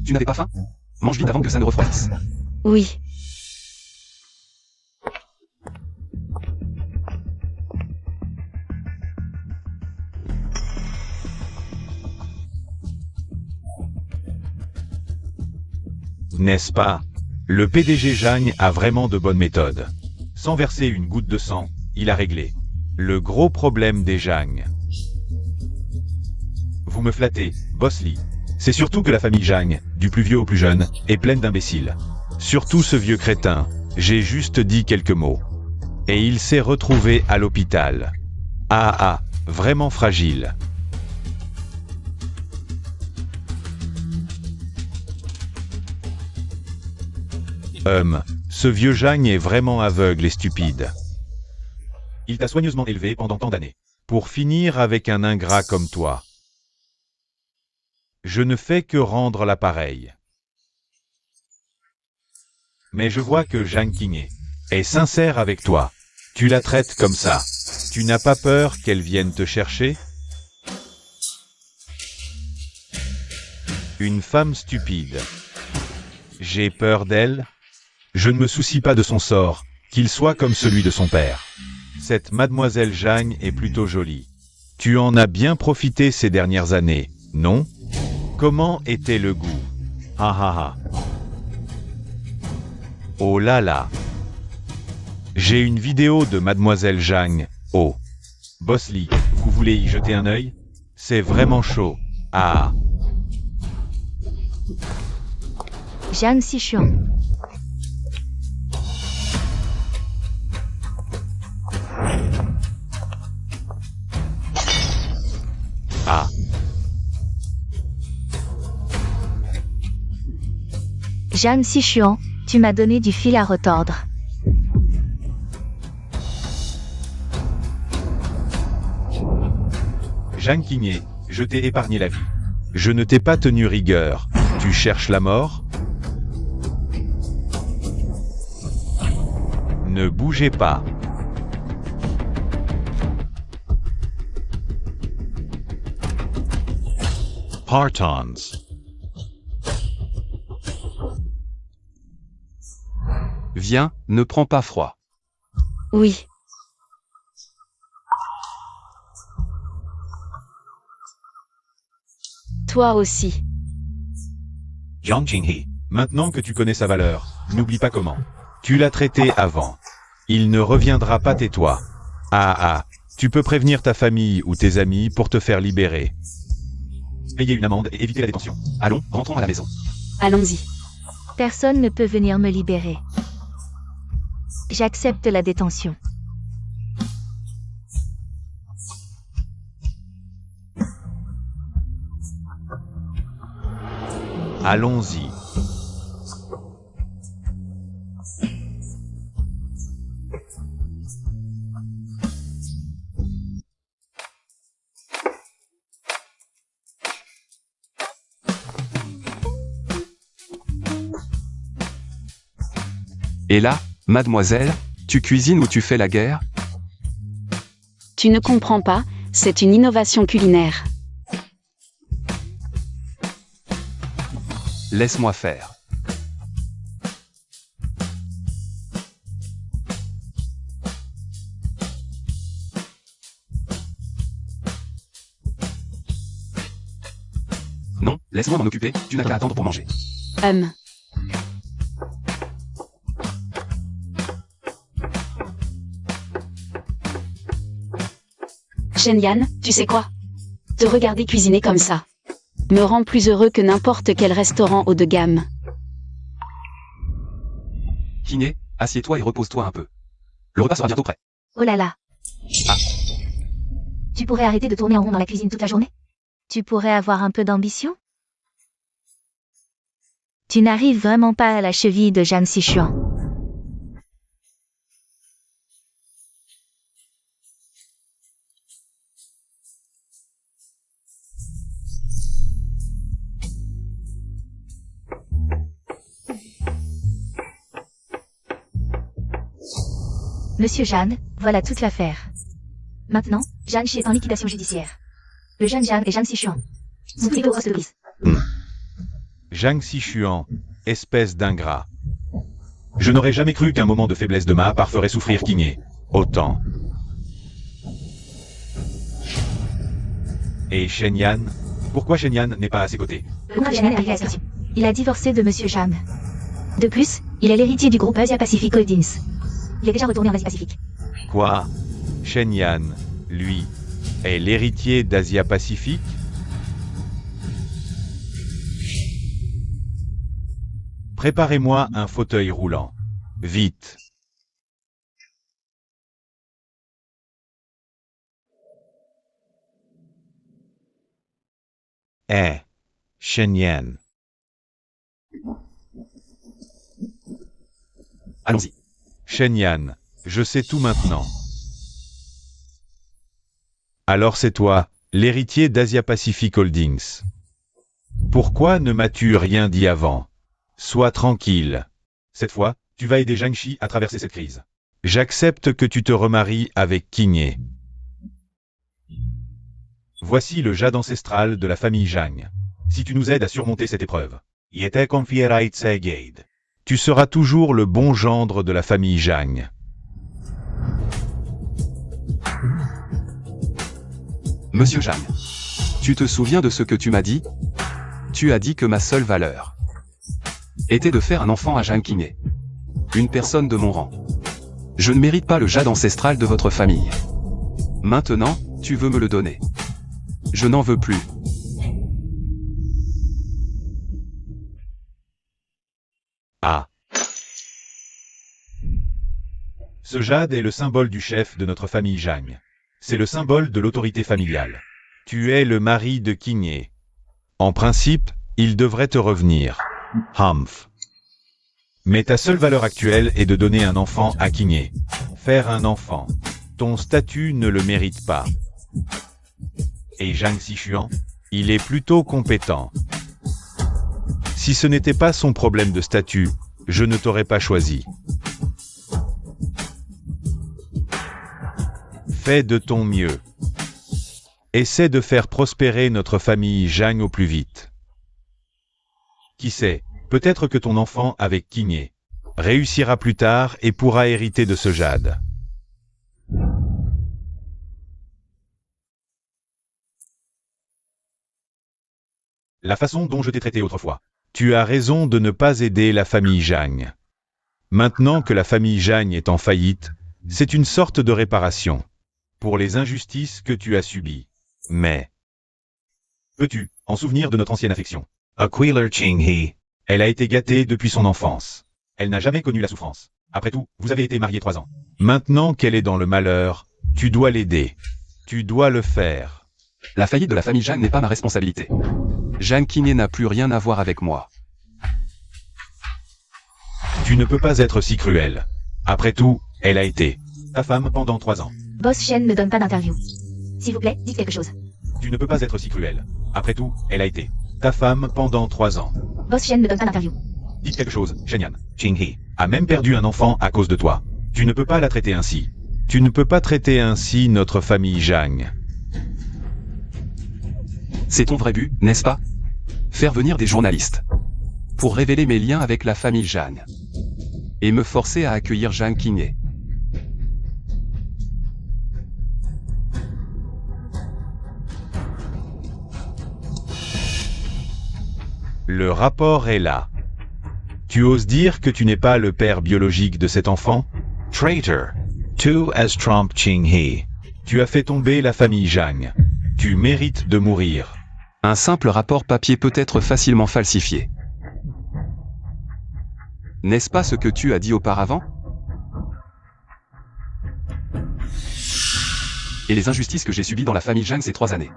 Tu n'avais pas faim? Mange vite avant que ça ne refroidisse. Oui. N'est-ce pas? Le PDG Jang a vraiment de bonnes méthodes. Sans verser une goutte de sang, il a réglé le gros problème des Jang. Vous me flattez, Boss Lee. C'est surtout que la famille Jang, du plus vieux au plus jeune, est pleine d'imbéciles. Surtout ce vieux crétin, j'ai juste dit quelques mots. Et il s'est retrouvé à l'hôpital. Ah, vraiment fragile. Ce vieux Jang est vraiment aveugle et stupide. Il t'a soigneusement élevé pendant tant d'années. Pour finir avec un ingrat comme toi. Je ne fais que rendre l'appareil. Mais je vois que Jang King est sincère avec toi. Tu la traites comme ça. Tu n'as pas peur qu'elle vienne te chercher? Une femme stupide. J'ai peur d'elle? Je ne me soucie pas de son sort, qu'il soit comme celui de son père. Cette mademoiselle Jang est plutôt jolie. Tu en as bien profité ces dernières années, non? Comment était le goût? Oh là là. J'ai une vidéo de mademoiselle Jang. Oh. Boss Lee, vous voulez y jeter un œil? C'est vraiment chaud. Ah. Jang Sichuan. Ah. Jang Sichuan, tu m'as donné du fil à retordre. Jang King, je t'ai épargné la vie. Je ne t'ai pas tenu rigueur. Tu cherches la mort? Ne bougez pas. Partons. Viens, ne prends pas froid. Oui. Toi aussi. Jiang Qinghe, maintenant que tu connais sa valeur, n'oublie pas comment. Tu l'as traité avant. Il ne reviendra pas, tais-toi. Ah, tu peux prévenir ta famille ou tes amis pour te faire libérer. Payer une amende et éviter la détention. Allons, rentrons à la maison. Allons-y. Personne ne peut venir me libérer. J'accepte la détention. Allons-y. Et là, mademoiselle, tu cuisines ou tu fais la guerre? Tu ne comprends pas, c'est une innovation culinaire. Laisse-moi faire. Non, laisse-moi m'en occuper, tu n'as qu'à attendre pour manger. Shen-Yan, tu sais quoi? Te regarder cuisiner comme ça me rend plus heureux que n'importe quel restaurant haut de gamme. King, assieds-toi et repose-toi un peu. Le repas sera bientôt prêt. Oh là là. Ah. Tu pourrais arrêter de tourner en rond dans la cuisine toute la journée? Tu pourrais avoir un peu d'ambition? Tu n'arrives vraiment pas à la cheville de Jang Sichuan. Monsieur Jeanne, voilà toute l'affaire. Maintenant, Jeanne Chi est en liquidation judiciaire. Le jeune Jeanne et Jeanne Sichuan. Sont tous les deux grosses de police. Zhang Sichuan, espèce d'ingrat. Je n'aurais jamais cru qu'un moment de faiblesse de ma part ferait souffrir Qingye. Autant. Et Shen Yan? Pourquoi Shen Yan n'est pas à ses côtés? Le contrat de Shen Yan est arrivé à expiration. Il a divorcé de Monsieur Jeanne. De plus, il est l'héritier du groupe Asia Pacific Holdings. Il est déjà retourné en Asie Pacifique. Quoi? Shen Yan, lui, est l'héritier d'Asia Pacifique? Préparez-moi un fauteuil roulant. Vite. Shen Yan. Allons-y. Shen Yan, je sais tout maintenant. Alors c'est toi, l'héritier d'Asia Pacific Holdings. Pourquoi ne m'as-tu rien dit avant? Sois tranquille. Cette fois, tu vas aider Zhang Chi à traverser cette crise. J'accepte que tu te remaries avec Qingye. Voici le jade ancestral de la famille Zhang. Si tu nous aides à surmonter cette épreuve, tu seras toujours le bon gendre de la famille Zhang. Monsieur Zhang, tu te souviens de ce que tu m'as dit? Tu as dit que ma seule valeur était de faire un enfant à Zhang Qingye. Une personne de mon rang. Je ne mérite pas le jade ancestral de votre famille. Maintenant, tu veux me le donner. Je n'en veux plus. Ah. Ce jade est le symbole du chef de notre famille Zhang. C'est le symbole de l'autorité familiale. Tu es le mari de Qingye. En principe, il devrait te revenir. Humph. Mais ta seule valeur actuelle est de donner un enfant à Qingye. Faire un enfant. Ton statut ne le mérite pas. Et Zhang Sichuan, il est plutôt compétent. Si ce n'était pas son problème de statut, je ne t'aurais pas choisi. Fais de ton mieux. Essaie de faire prospérer notre famille Zhang au plus vite. Qui sait, peut-être que ton enfant avec Qingye réussira plus tard et pourra hériter de ce jade. La façon dont je t'ai traité autrefois. Tu as raison de ne pas aider la famille Zhang. Maintenant que la famille Zhang est en faillite, c'est une sorte de réparation pour les injustices que tu as subies. Mais peux-tu en souvenir de notre ancienne affection? Aquilar Qinghe. Elle a été gâtée depuis son enfance. Elle n'a jamais connu la souffrance. Après tout, vous avez été mariés 3 ans. Maintenant qu'elle est dans le malheur, tu dois l'aider. Tu dois le faire. La faillite de la famille Zhang n'est pas ma responsabilité. Zhang Qingye n'a plus rien à voir avec moi. Tu ne peux pas être si cruel. Après tout, elle a été ta femme pendant 3 ans. Boss Shen ne donne pas d'interview. S'il vous plaît, dites quelque chose. Tu ne peux pas être si cruel. Après tout, elle a été ta femme pendant 3 ans. Boss Shen ne donne pas d'interview. Dites quelque chose, Shen Yan. Qinghe a même perdu un enfant à cause de toi. Tu ne peux pas la traiter ainsi. Tu ne peux pas traiter ainsi notre famille Zhang. C'est ton vrai but, n'est-ce pas? Faire venir des journalistes pour révéler mes liens avec la famille Zhang et me forcer à accueillir Zhang Qingye. Le rapport est là. Tu oses dire que tu n'es pas le père biologique de cet enfant? Traitor. Tu as trompé Qinghe. Tu as fait tomber la famille Zhang. Tu mérites de mourir. Un simple rapport papier peut être facilement falsifié. N'est-ce pas ce que tu as dit auparavant? Et les injustices que j'ai subies dans la famille Zhang ces 3 années.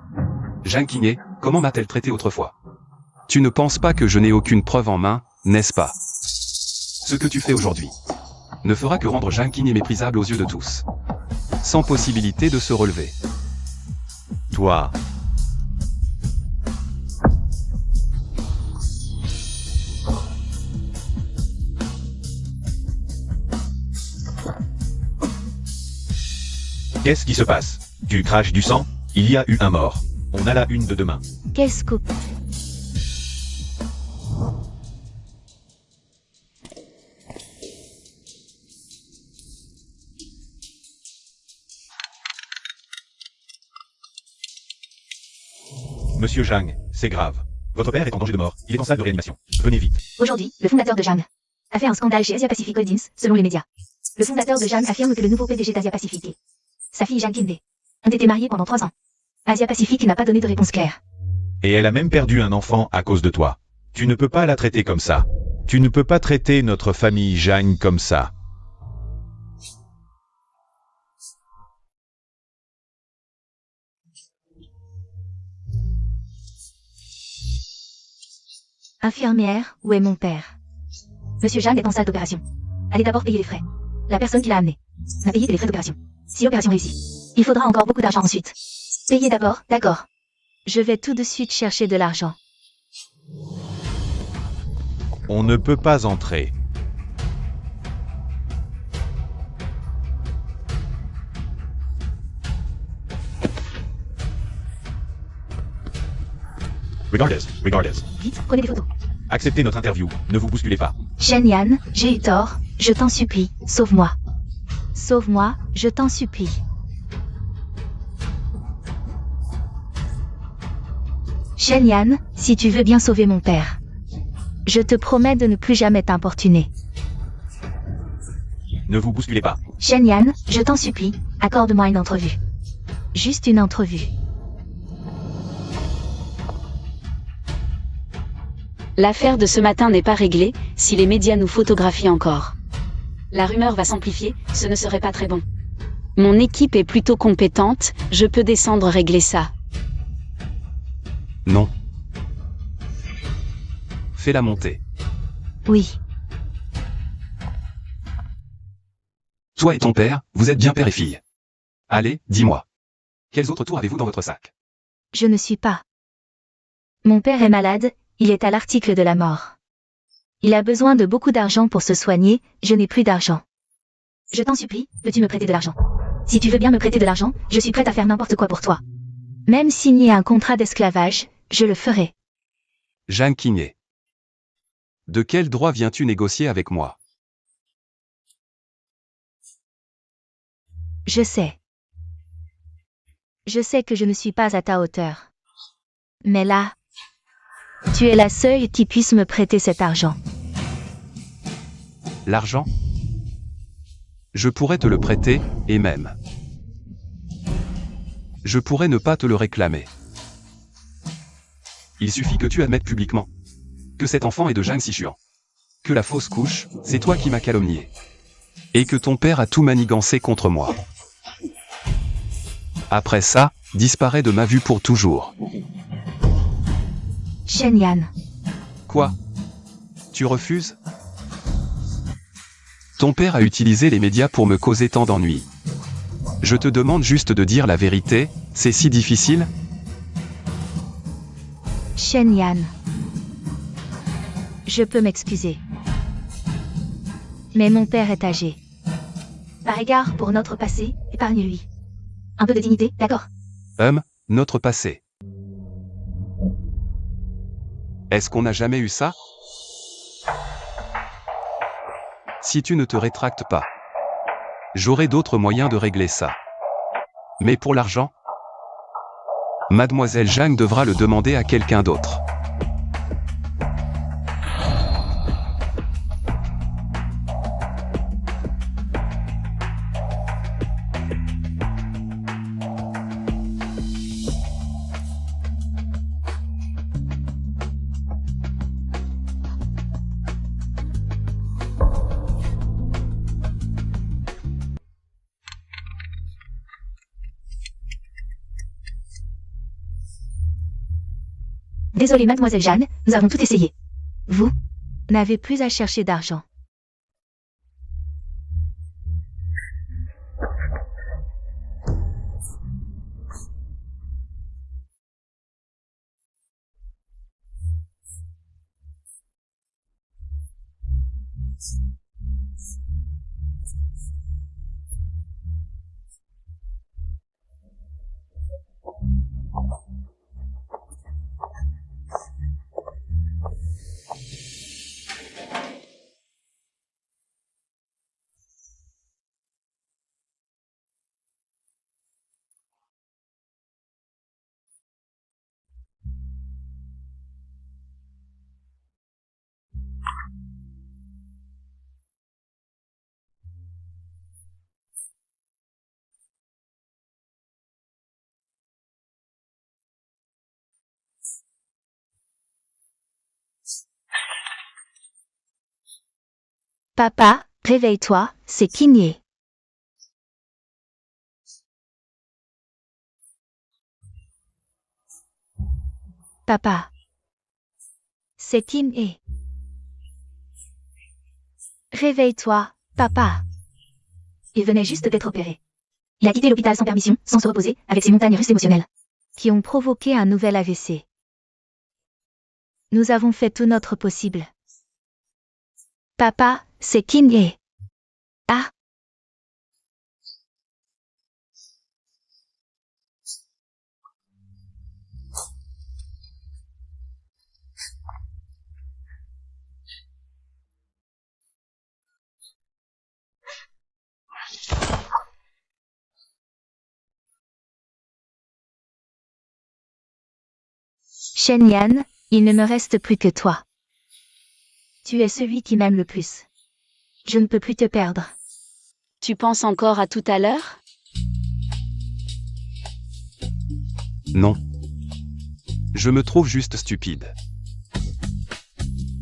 Zhang Qingye, comment m'a-t-elle traité autrefois? Tu ne penses pas que je n'ai aucune preuve en main, n'est-ce pas? Ce que tu fais aujourd'hui ne fera que rendre Zhang Qingye méprisable aux yeux de tous. Sans possibilité de se relever. Toi. Qu'est-ce qui se passe? Tu craches du sang? Il y a eu un mort. On a la une de demain. Quel scoop? Monsieur Zhang, c'est grave. Votre père est en danger de mort. Il est en salle de réanimation. Venez vite. Aujourd'hui, le fondateur de Zhang a fait un scandale chez Asia Pacific Holdings, selon les médias. Le fondateur de Zhang affirme que le nouveau PDG d'Asia Pacific et sa fille Zhang Qinwei ont été mariés pendant 3 ans. Asia Pacific n'a pas donné de réponse claire. Et elle a même perdu un enfant à cause de toi. Tu ne peux pas la traiter comme ça. Tu ne peux pas traiter notre famille Zhang comme ça. Infirmière, où est mon père? Monsieur Zhang est en salle d'opération. Allez d'abord payer les frais. La personne qui l'a amené n'a payé que les frais d'opération. Si l'opération réussit, il faudra encore beaucoup d'argent ensuite. Payez d'abord, d'accord. Je vais tout de suite chercher de l'argent. On ne peut pas entrer. Regardez. Vite, prenez des photos. Acceptez notre interview. Ne vous bousculez pas. Shen Yan, j'ai eu tort, je t'en supplie, sauve-moi. Sauve-moi, je t'en supplie. Shen Yan, si tu veux bien sauver mon père. Je te promets de ne plus jamais t'importuner. Ne vous bousculez pas. Shen Yan, je t'en supplie, accorde-moi une entrevue. Juste une entrevue. L'affaire de ce matin n'est pas réglée, si les médias nous photographient encore. La rumeur va s'amplifier, ce ne serait pas très bon. Mon équipe est plutôt compétente, je peux descendre régler ça. Non. Fais-la monter. Oui. Toi et ton père, vous êtes bien père et fille. Allez, dis-moi. Quels autres tours avez-vous dans votre sac? Je ne suis pas. Mon père est malade, il est à l'article de la mort. Il a besoin de beaucoup d'argent pour se soigner, je n'ai plus d'argent. Je t'en supplie, peux-tu me prêter de l'argent? Si tu veux bien me prêter de l'argent, je suis prête à faire n'importe quoi pour toi. Même signer un contrat d'esclavage, je le ferai. Zhang Qinwei. De quel droit viens-tu négocier avec moi? Je sais. Je sais que je ne suis pas à ta hauteur. Mais là, tu es la seule qui puisse me prêter cet argent. L'argent? Je pourrais te le prêter, et même. Je pourrais ne pas te le réclamer. Il suffit que tu admettes publiquement que cet enfant est de Zhang Xichuan. Que la fausse couche, c'est toi qui m'as calomnié. Et que ton père a tout manigancé contre moi. Après ça, disparaît de ma vue pour toujours. Shen Yan. Quoi? Tu refuses? Ton père a utilisé les médias pour me causer tant d'ennuis. Je te demande juste de dire la vérité, c'est si difficile? Shen Yan. Je peux m'excuser. Mais mon père est âgé. Par égard pour notre passé, épargne-lui. Un peu de dignité, d'accord? Notre passé. Est-ce qu'on n'a jamais eu ça? Si tu ne te rétractes pas, j'aurai d'autres moyens de régler ça. Mais pour l'argent, Mademoiselle Zhang devra le demander à quelqu'un d'autre. Désolée mademoiselle Jeanne, nous avons tout essayé. Vous n'avez plus à chercher d'argent. Papa, réveille-toi, c'est Kinye. Papa. C'est Kinye. Réveille-toi, papa. Il venait juste d'être opéré. Il a quitté l'hôpital sans permission, sans se reposer, avec ses montagnes russes émotionnelles. Qui ont provoqué un nouvel AVC. Nous avons fait tout notre possible. Papa, c'est Kinye. Ah. Shenyan, il ne me reste plus que toi. Tu es celui qui m'aime le plus. Je ne peux plus te perdre. Tu penses encore à tout à l'heure? Non. Je me trouve juste stupide.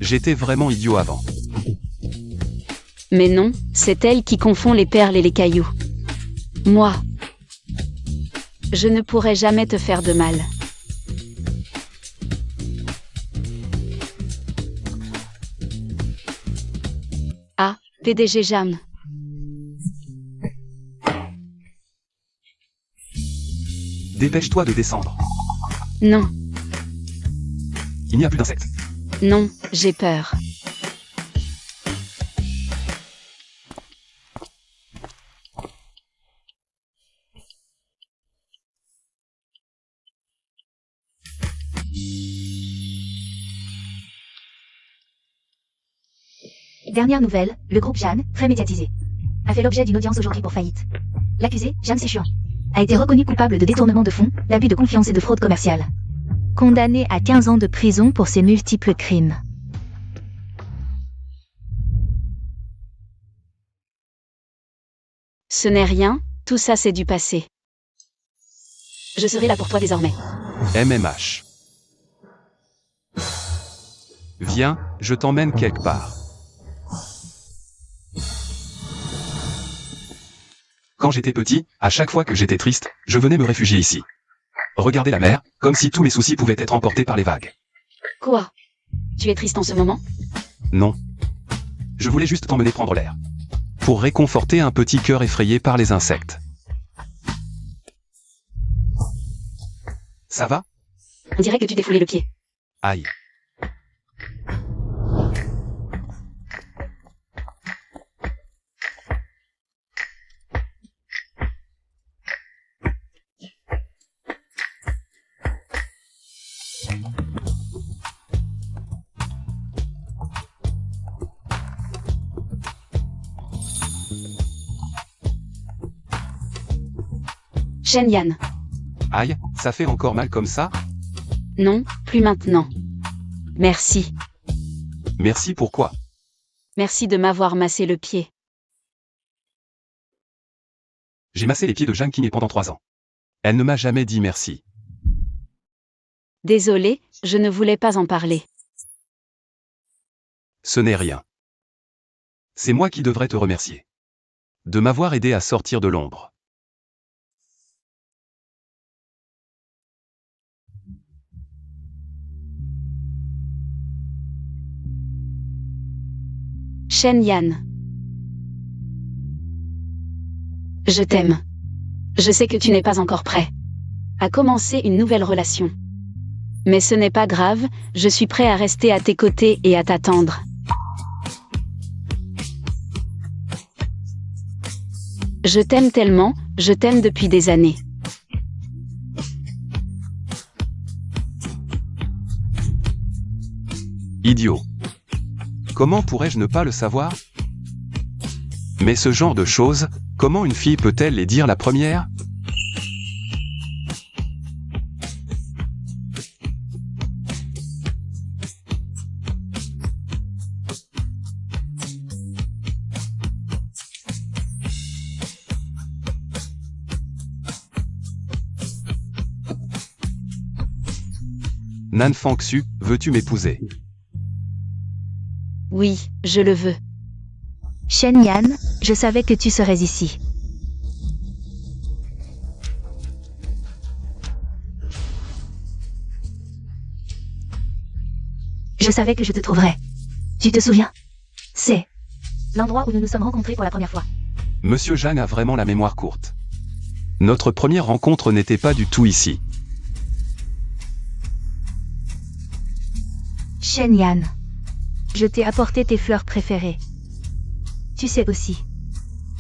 J'étais vraiment idiot avant. Mais non, c'est elle qui confond les perles et les cailloux. Moi. Je ne pourrai jamais te faire de mal. Ah, PDG Jam. Dépêche-toi de descendre. Non, Il n'y a plus d'insectes. non, j'ai peur. Dernière nouvelle, le groupe Jeanne, très médiatisé, a fait l'objet d'une audience aujourd'hui pour faillite. L'accusé, Jeanne Séchuan, a été reconnu coupable de détournement de fonds, d'abus de confiance et de fraude commerciale. Condamné à 15 ans de prison pour ses multiples crimes. Ce n'est rien, tout ça c'est du passé. Je serai là pour toi désormais. MMH. Viens, je t'emmène quelque part. Quand j'étais petit, à chaque fois que j'étais triste, je venais me réfugier ici. Regarder la mer, comme si tous mes soucis pouvaient être emportés par les vagues. Quoi? Tu es triste en ce moment? Non. Je voulais juste t'emmener prendre l'air. Pour réconforter un petit cœur effrayé par les insectes. Ça va? On dirait que tu t'es foulé le pied. Aïe. Shenyan. Aïe, ça fait encore mal comme ça? Non, plus maintenant. Merci. Merci pourquoi? Merci de m'avoir massé le pied. J'ai massé les pieds de Jeanne Kinye pendant 3 ans. Elle ne m'a jamais dit merci. Désolé, je ne voulais pas en parler. Ce n'est rien. C'est moi qui devrais te remercier. De m'avoir aidé à sortir de l'ombre. Shenyan. Je t'aime. Je sais que tu n'es pas encore prêt à commencer une nouvelle relation. Mais ce n'est pas grave, je suis prêt à rester à tes côtés et à t'attendre. Je t'aime tellement, je t'aime depuis des années. Idiot. Comment pourrais-je ne pas le savoir? Mais ce genre de choses, comment une fille peut-elle les dire la première? Nan Fangxu, veux-tu m'épouser? Oui, je le veux. Shen Yan, je savais que tu serais ici. Je savais que je te trouverais. Tu te souviens? C'est l'endroit où nous nous sommes rencontrés pour la première fois. Monsieur Zhang a vraiment la mémoire courte. Notre première rencontre n'était pas du tout ici. Shen Yan, je t'ai apporté tes fleurs préférées. Tu sais aussi,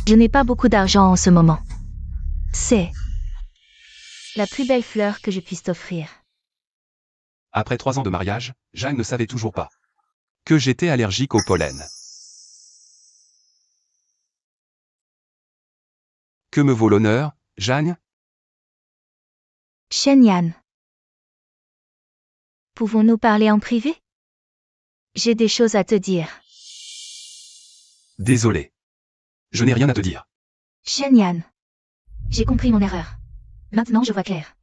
je n'ai pas beaucoup d'argent en ce moment. C'est la plus belle fleur que je puisse t'offrir. Après 3 ans de mariage, Zhang ne savait toujours pas que j'étais allergique au pollen. Que me vaut l'honneur, Zhang? Shen Yan, pouvons-nous parler en privé? J'ai des choses à te dire. Désolé. Je n'ai rien à te dire. Shen Yan, J'ai compris mon erreur. Maintenant je vois clair.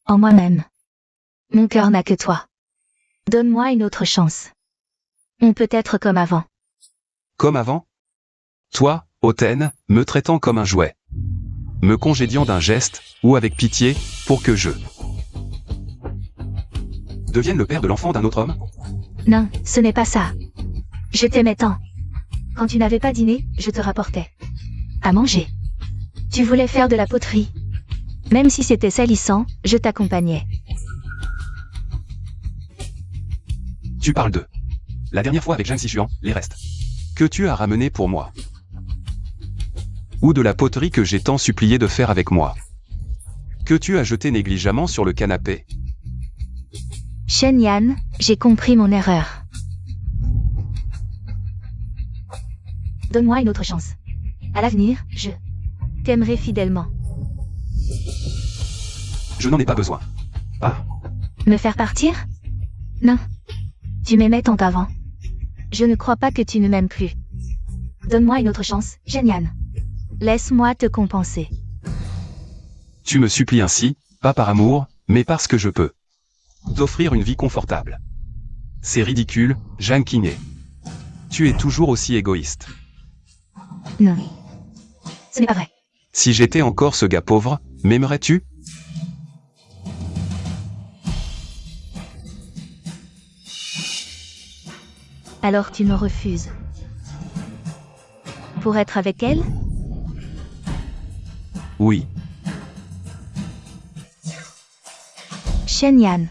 en moi-même. Mon cœur n'a que toi. Donne-moi une autre chance. On peut être comme avant. Comme avant? Toi, hautaine, me traitant comme un jouet. Me congédiant d'un geste, ou avec pitié, pour que je devienne le père de l'enfant d'un autre homme? Non, ce n'est pas ça. Je t'aimais tant. Quand tu n'avais pas dîné, je te rapportais À manger. Tu voulais faire de la poterie. Même si c'était salissant, je t'accompagnais. Tu parles de la dernière fois avec Zhang Xishuan, les restes que tu as ramenés pour moi. Ou de la poterie que j'ai tant supplié de faire avec moi. Que tu as jeté négligemment sur le canapé. Shen Yan, j'ai compris mon erreur. Donne-moi une autre chance. À l'avenir, je T'aimerai fidèlement. Je n'en ai pas besoin. Ah, Me faire partir? Non. Tu m'aimais tant avant. Je ne crois pas que tu ne m'aimes plus. Donne-moi une autre chance, Shen Yan. Laisse-moi te compenser. tu me supplies ainsi, pas par amour, mais parce que je peux t'offrir une vie confortable. C'est ridicule, Zhang Qingye. Tu es toujours aussi égoïste. Non. Ce n'est pas vrai. Si j'étais encore ce gars pauvre, m'aimerais-tu? Alors tu me refuses. Pour être avec elle? Oui. Shen Yan.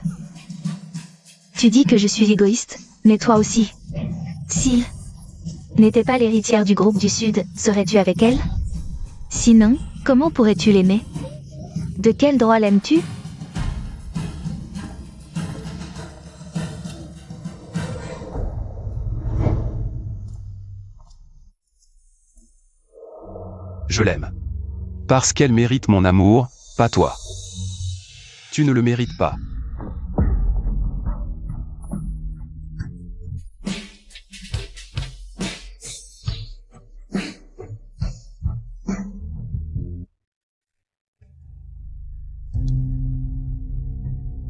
Tu dis que je suis égoïste, mais toi aussi. Si n'étais pas l'héritière du groupe du Sud, serais-tu avec elle? Sinon, comment pourrais-tu l'aimer? De quel droit l'aimes-tu? Je l'aime. Parce qu'elle mérite mon amour, pas toi. Tu ne le mérites pas.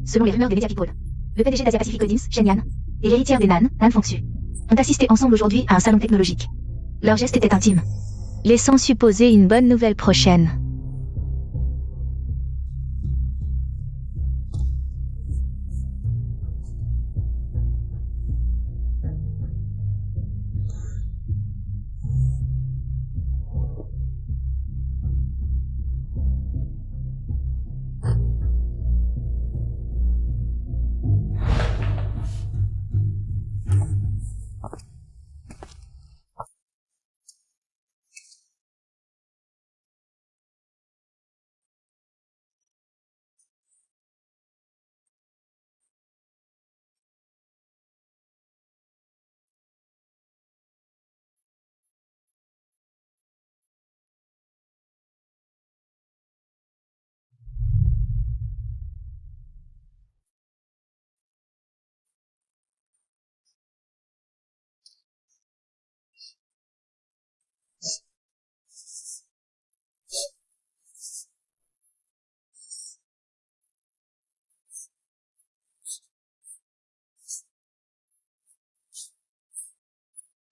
Selon les rumeurs des médias people, le PDG d'Asia Pacific Holdings, Shen Yan, et l'héritière des Nan, Nan Fangxu, ont assisté ensemble aujourd'hui à un salon technologique. Leur geste était intime. Laissons supposer une bonne nouvelle prochaine.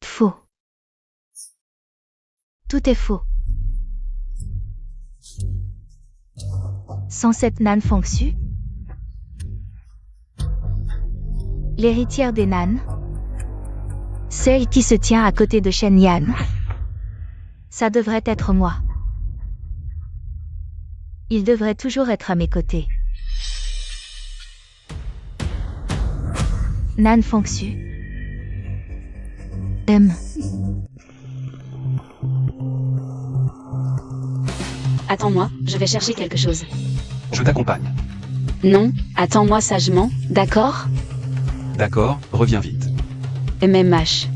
Faux. Tout est faux. Sans cette Nan Fangsu, l'héritière des Nan, celle qui se tient à côté de Shen Yan, ça devrait être moi. Il devrait toujours être à mes côtés. Nan Fangsu. M. Attends-moi, je vais chercher quelque chose. Je t'accompagne. Non, attends-moi sagement, d'accord? D'accord, reviens vite. MMH.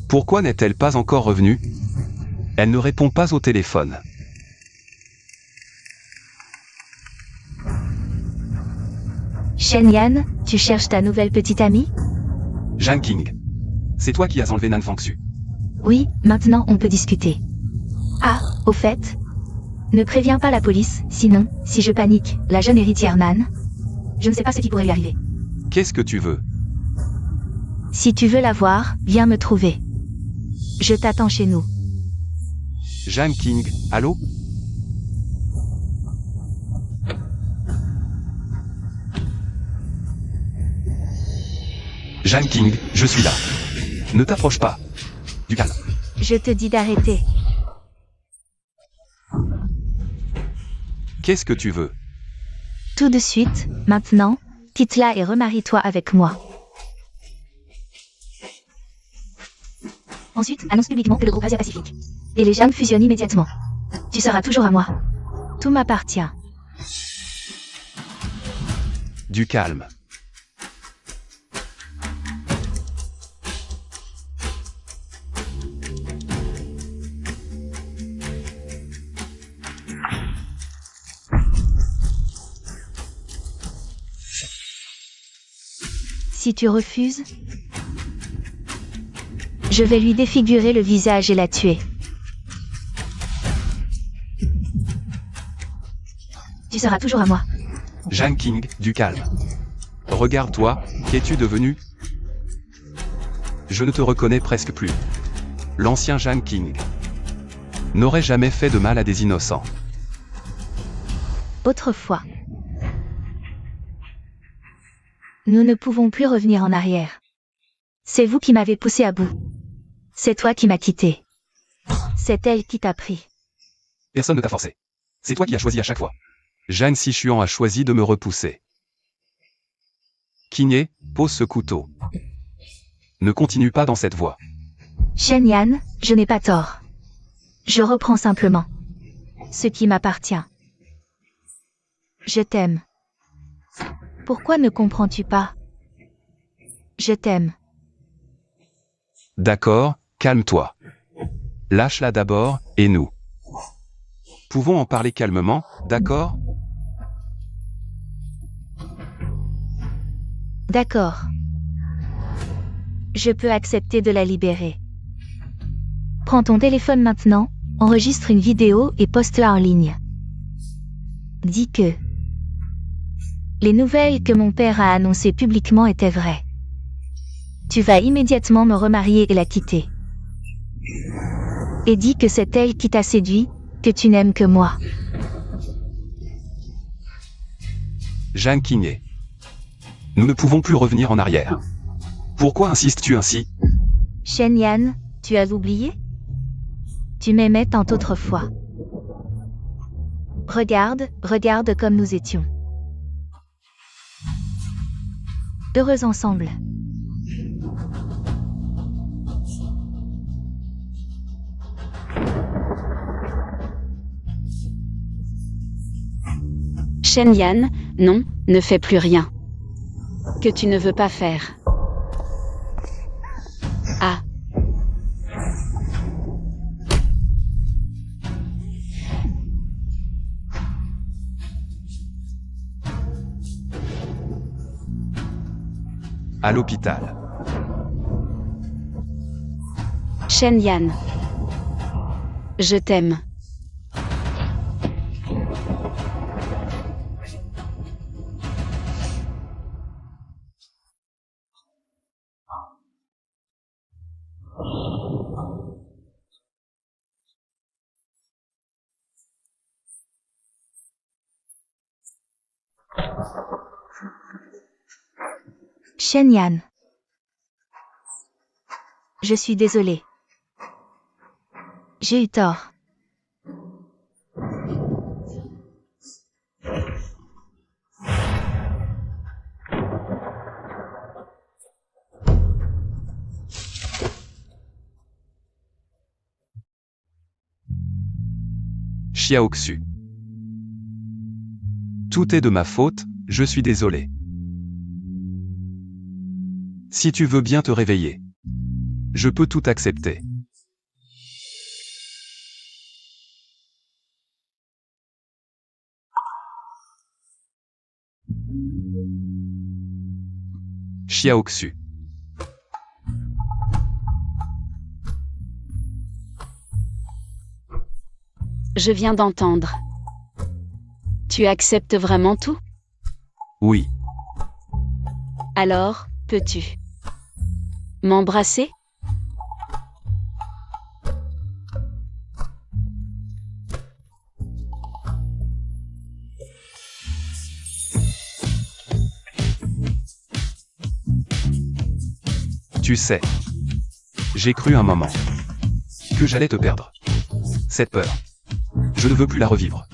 Pourquoi n'est-elle pas encore revenue? Elle ne répond pas au téléphone. Shen Yan, tu cherches ta nouvelle petite amie? Jeanne King. C'est toi qui as enlevé Nan Fangsu. Oui, maintenant on peut discuter. Ah, au fait, ne préviens pas la police, sinon, si je panique, la jeune héritière Nan, je ne sais pas ce qui pourrait lui arriver. Qu'est-ce que tu veux? Si tu veux la voir, viens me trouver. Je t'attends chez nous. Jeanne King, allô? Jeanne King, je suis là. Ne t'approche pas. Du calme. Je te dis d'arrêter. Qu'est-ce que tu veux? Tout de suite, maintenant, quitte-la et remarie-toi avec moi. Ensuite, annonce publiquement que le groupe Asia-Pacifique et les Jam fusionnent immédiatement. Tu seras toujours à moi. Tout m'appartient. Du calme. Si tu refuses, je vais lui défigurer le visage et la tuer. Tu seras toujours à moi. Jeanne King, du calme. Regarde-toi, qu'es-tu devenu? Je ne te reconnais presque plus. L'ancien Jeanne King n'aurait jamais fait de mal à des innocents. Autrefois. Nous ne pouvons plus revenir en arrière. C'est vous qui m'avez poussé à bout. C'est toi qui m'as quitté. C'est elle qui t'a pris. Personne ne t'a forcé. C'est toi qui as choisi à chaque fois. Jeanne Sichuan a choisi de me repousser. Kinye, pose ce couteau. Ne continue pas dans cette voie. Shen Yan, je n'ai pas tort. Je reprends simplement ce qui m'appartient. Je t'aime. Pourquoi ne comprends-tu pas? Je t'aime. D'accord, calme-toi. Lâche-la d'abord, et nous. Pouvons en parler calmement, d'accord? D'accord. Je peux accepter de la libérer. Prends ton téléphone maintenant, enregistre une vidéo et poste-la en ligne. Dis que les nouvelles que mon père a annoncées publiquement étaient vraies. Tu vas immédiatement me remarier et la quitter. Et dis que c'est elle qui t'a séduit, que tu n'aimes que moi. Jeanne Kinye. Nous ne pouvons plus revenir en arrière. Pourquoi insistes-tu ainsi? Shen Yan, tu as oublié? Tu m'aimais tant autrefois. Regarde comme nous étions. Heureux ensemble. Shen Yan, non, ne fais plus rien. Que tu ne veux pas faire. Ah. À l'hôpital. Shen Yan. Je t'aime. Shen Yan. Je suis désolée. J'ai eu tort. Xiaoxu. Tout est de ma faute, je suis désolé. Si tu veux bien te réveiller. Je peux tout accepter. Xiaoxu. Je viens d'entendre. Tu acceptes vraiment tout? Oui. Alors, peux-tu m'embrasser? Tu sais. J'ai cru un moment que j'allais te perdre. Cette peur. Je ne veux plus la revivre.